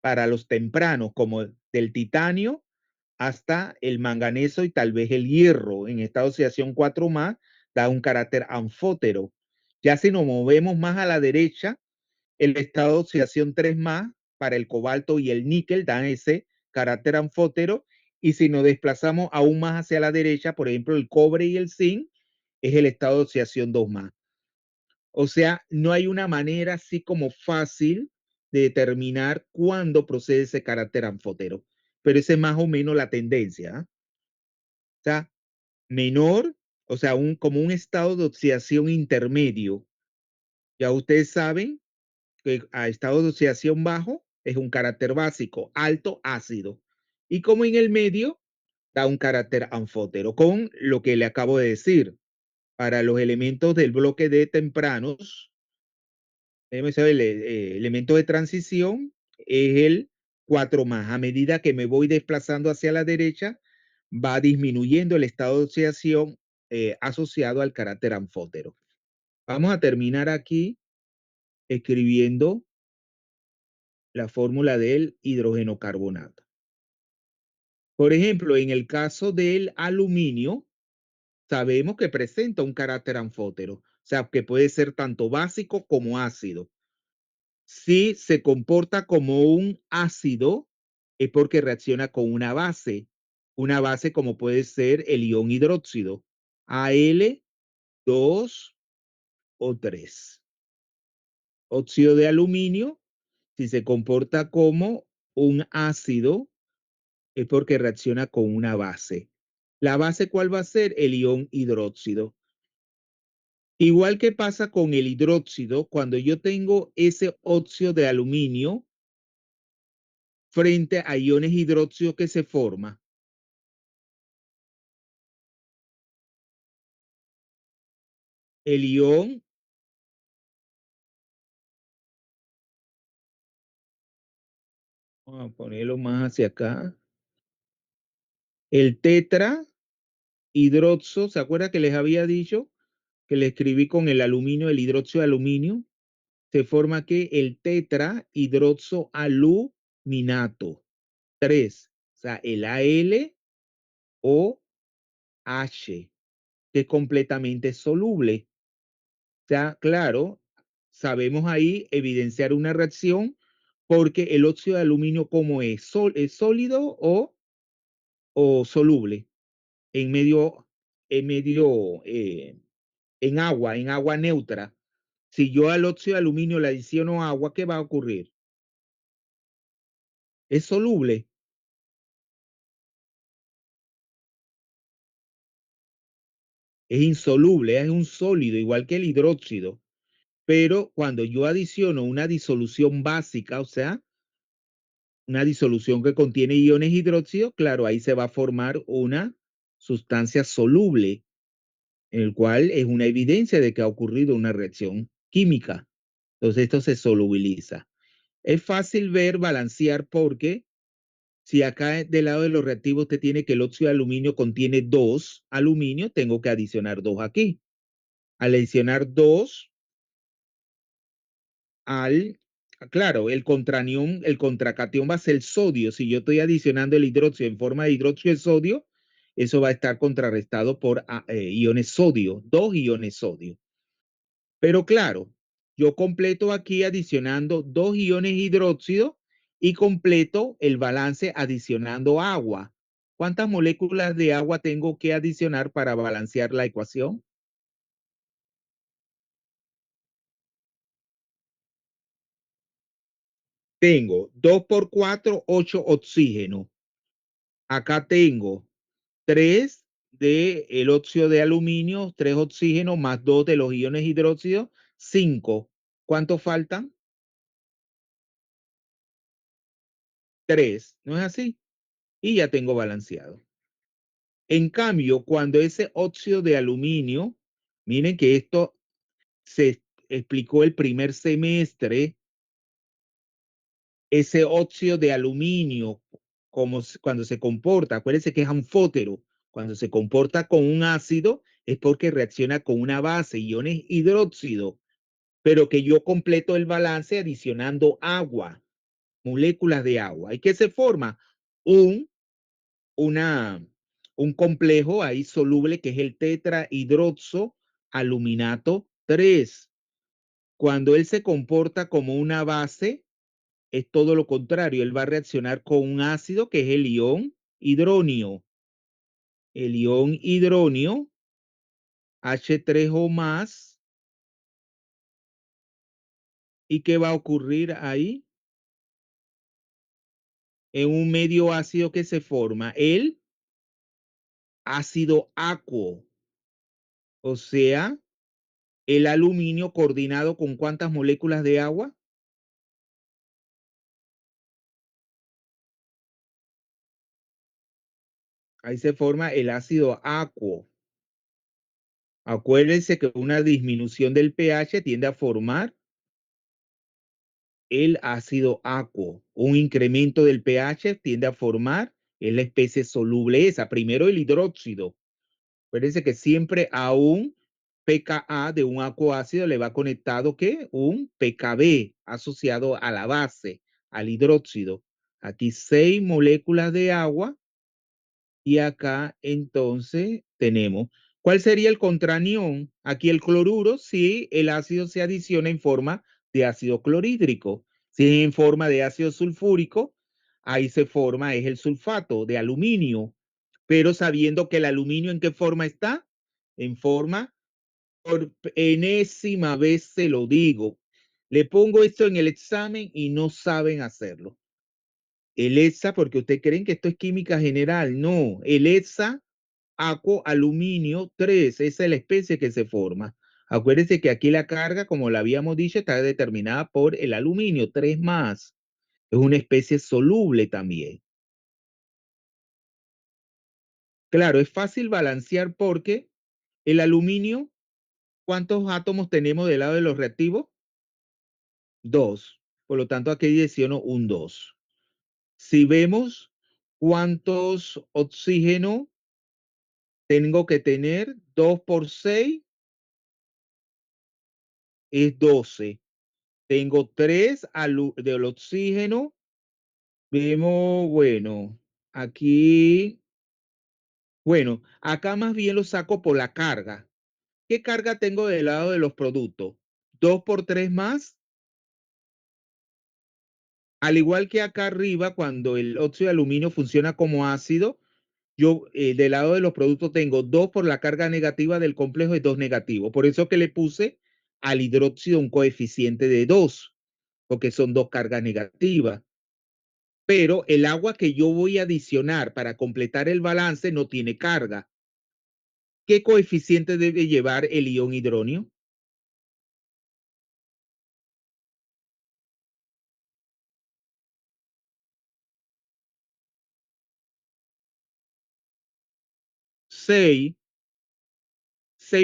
para los tempranos, como del titanio hasta el manganeso y tal vez el hierro. En estado de oxidación 4 más da un carácter anfótero. Ya si nos movemos más a la derecha, el estado de oxidación 3 más para el cobalto y el níquel dan ese carácter anfótero. Y si nos desplazamos aún más hacia la derecha, por ejemplo, el cobre y el zinc, es el estado de oxidación 2 más. O sea, no hay una manera así como fácil de determinar cuándo procede ese carácter anfótero, pero esa es más o menos la tendencia. O sea, menor, o sea, como un estado de oxidación intermedio. Ya ustedes saben que a estado de oxidación bajo es un carácter básico, alto, ácido. Y como en el medio, da un carácter anfótero, con lo que le acabo de decir. Para los elementos del bloque D tempranos, el elemento de transición es el 4 más. A medida que me voy desplazando hacia la derecha, va disminuyendo el estado de oxidación asociado al carácter anfótero. Vamos a terminar aquí escribiendo la fórmula del hidrógeno carbonato. Por ejemplo, en el caso del aluminio, sabemos que presenta un carácter anfótero, o sea, que puede ser tanto básico como ácido. Si se comporta como un ácido, es porque reacciona con una base como puede ser el ion hidróxido, Al, 2 o 3. Óxido de aluminio, si se comporta como un ácido, es porque reacciona con una base. ¿La base cuál va a ser? El ion hidróxido. Igual que pasa con el hidróxido, cuando yo tengo ese óxido de aluminio frente a iones hidróxido que se forma, el ion vamos a ponerlo más hacia acá, el tetra hidroxo, ¿se acuerda que les había dicho que le escribí con el aluminio, el hidróxido de aluminio? Se forma que el tetra hidroxo aluminato 3, o sea, el Al o H, que es completamente soluble. O sea, claro, sabemos ahí evidenciar una reacción porque el óxido de aluminio, ¿cómo es? ¿Es sólido o soluble? En medio, en agua neutra. Si yo al óxido de aluminio le adiciono agua, ¿qué va a ocurrir? Es soluble. Es insoluble, es un sólido, igual que el hidróxido. Pero cuando yo adiciono una disolución básica, o sea, una disolución que contiene iones hidróxido, claro, ahí se va a formar una sustancia soluble, en el cual es una evidencia de que ha ocurrido una reacción química. Entonces esto se solubiliza. Es fácil ver balancear porque si acá del lado de los reactivos usted tiene que el óxido de aluminio contiene 2 aluminio, tengo que adicionar 2 aquí. Al adicionar 2 claro, el contranión, el contracatión va a ser el sodio. Si yo estoy adicionando el hidróxido en forma de hidróxido de sodio, eso va a estar contrarrestado por iones sodio, 2 iones sodio. Pero claro, yo completo aquí adicionando 2 iones hidróxido y completo el balance adicionando agua. ¿Cuántas moléculas de agua tengo que adicionar para balancear la ecuación? Tengo 2 por 4, 8 oxígeno. Acá tengo 3 de el óxido de aluminio, 3 oxígenos más 2 de los iones hidróxidos, 5. ¿Cuántos faltan? 3, ¿no es así? Y ya tengo balanceado. En cambio, cuando ese óxido de aluminio, miren que esto se explicó el primer semestre, ese óxido de aluminio, cuando se comporta, acuérdense que es anfótero, cuando se comporta con un ácido es porque reacciona con una base, iones hidróxido, pero que yo completo el balance adicionando agua, moléculas de agua. ¿Y qué se forma? Un, una, un complejo ahí soluble que es el tetrahidroxo aluminato 3. Cuando él se comporta como una base, es todo lo contrario. Él va a reaccionar con un ácido que es el ion hidronio. El ion hidronio, H3O más. ¿Y qué va a ocurrir ahí? En un medio ácido que se forma, el ácido acuo. O sea, el aluminio coordinado con ¿cuántas moléculas de agua? Ahí se forma el ácido acuo. Acuérdense que una disminución del pH tiende a formar el ácido acuo. Un incremento del pH tiende a formar la especie soluble esa. Primero el hidróxido. Acuérdense que siempre a un pKa de un acuoácido le va conectado ¿qué? Un pKb asociado a la base, al hidróxido. Aquí 6 moléculas de agua y acá entonces tenemos, ¿cuál sería el contranión? Aquí el cloruro si el ácido se adiciona en forma de ácido clorhídrico. Si es en forma de ácido sulfúrico, ahí se forma, es el sulfato de aluminio. Pero sabiendo que el aluminio ¿en qué forma está? En forma, por enésima vez se lo digo. Le pongo esto en el examen y no saben hacerlo. El ESA, porque ustedes creen que esto es química general. No, el ESA acuo aluminio 3, esa es la especie que se forma. Acuérdense que aquí la carga, como la habíamos dicho, está determinada por el aluminio, 3 más. Es una especie soluble también. Claro, es fácil balancear porque el aluminio, ¿cuántos átomos tenemos del lado de los reactivos? 2. Por lo tanto, aquí adiciono un 2. Si vemos cuántos oxígeno tengo que tener, 2 por 6 es 12. Tengo 3 del oxígeno. Vemos, bueno, aquí, bueno, acá más bien lo saco por la carga. ¿Qué carga tengo del lado de los productos? 2 por 3 más. Al igual que acá arriba, cuando el óxido de aluminio funciona como ácido, yo del lado de los productos tengo 2 por la carga negativa del complejo y 2 negativo. Por eso que le puse al hidróxido un coeficiente de 2, porque son 2 cargas negativas. Pero el agua que yo voy a adicionar para completar el balance no tiene carga. ¿Qué coeficiente debe llevar el ion hidronio? Seis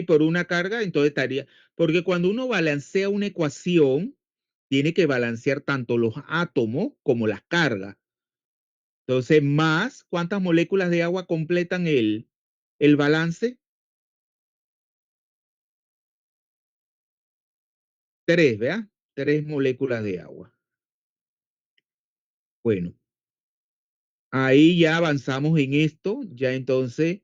por una carga, entonces estaría, porque cuando uno balancea una ecuación, tiene que balancear tanto los átomos como las cargas. Entonces, más, ¿cuántas moléculas de agua completan el balance? 3, ¿verdad? 3 moléculas de agua. Bueno, ahí ya avanzamos en esto, ya entonces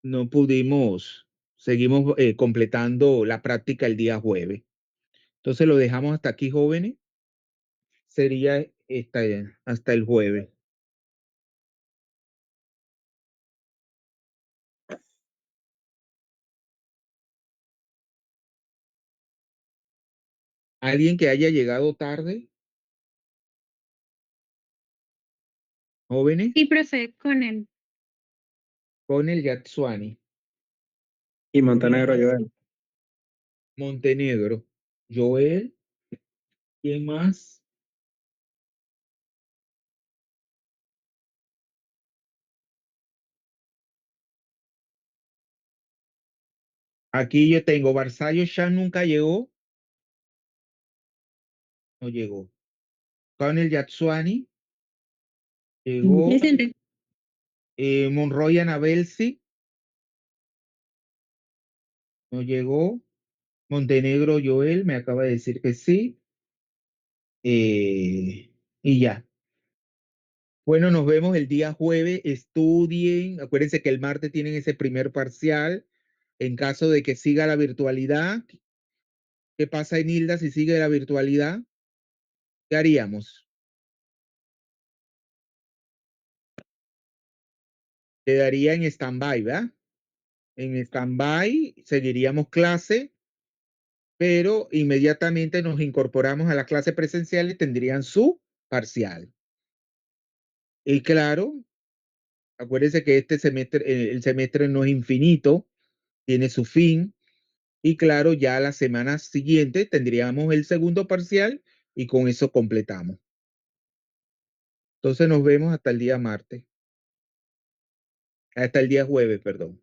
no pudimos, seguimos completando la práctica el día jueves. Entonces lo dejamos hasta aquí, jóvenes. Sería hasta el jueves. ¿Alguien que haya llegado tarde? ¿Jóvenes? Sí, profe, con él. Con el Yatsuani. Y Montenegro, Joel. Montenegro. Joel. ¿Quién más? Aquí yo tengo Barzallo ya nunca llegó. No llegó. Con el Yatsuani. Llegó. Presente. Monroy Anabelsi. No llegó. Montenegro Joel me acaba de decir que sí. Y ya. Bueno, nos vemos el día jueves. Estudien. Acuérdense que el martes tienen ese primer parcial. En caso de que siga la virtualidad, ¿qué pasa, Enilda, si sigue la virtualidad? ¿Qué haríamos? Quedaría en stand-by, ¿verdad? En stand-by seguiríamos clase, pero inmediatamente nos incorporamos a la clase presencial y tendrían su parcial. Y claro, acuérdense que este semestre, el semestre no es infinito, tiene su fin. Y claro, ya la semana siguiente tendríamos el segundo parcial y con eso completamos. Entonces nos vemos hasta el día martes. Hasta el día jueves, perdón.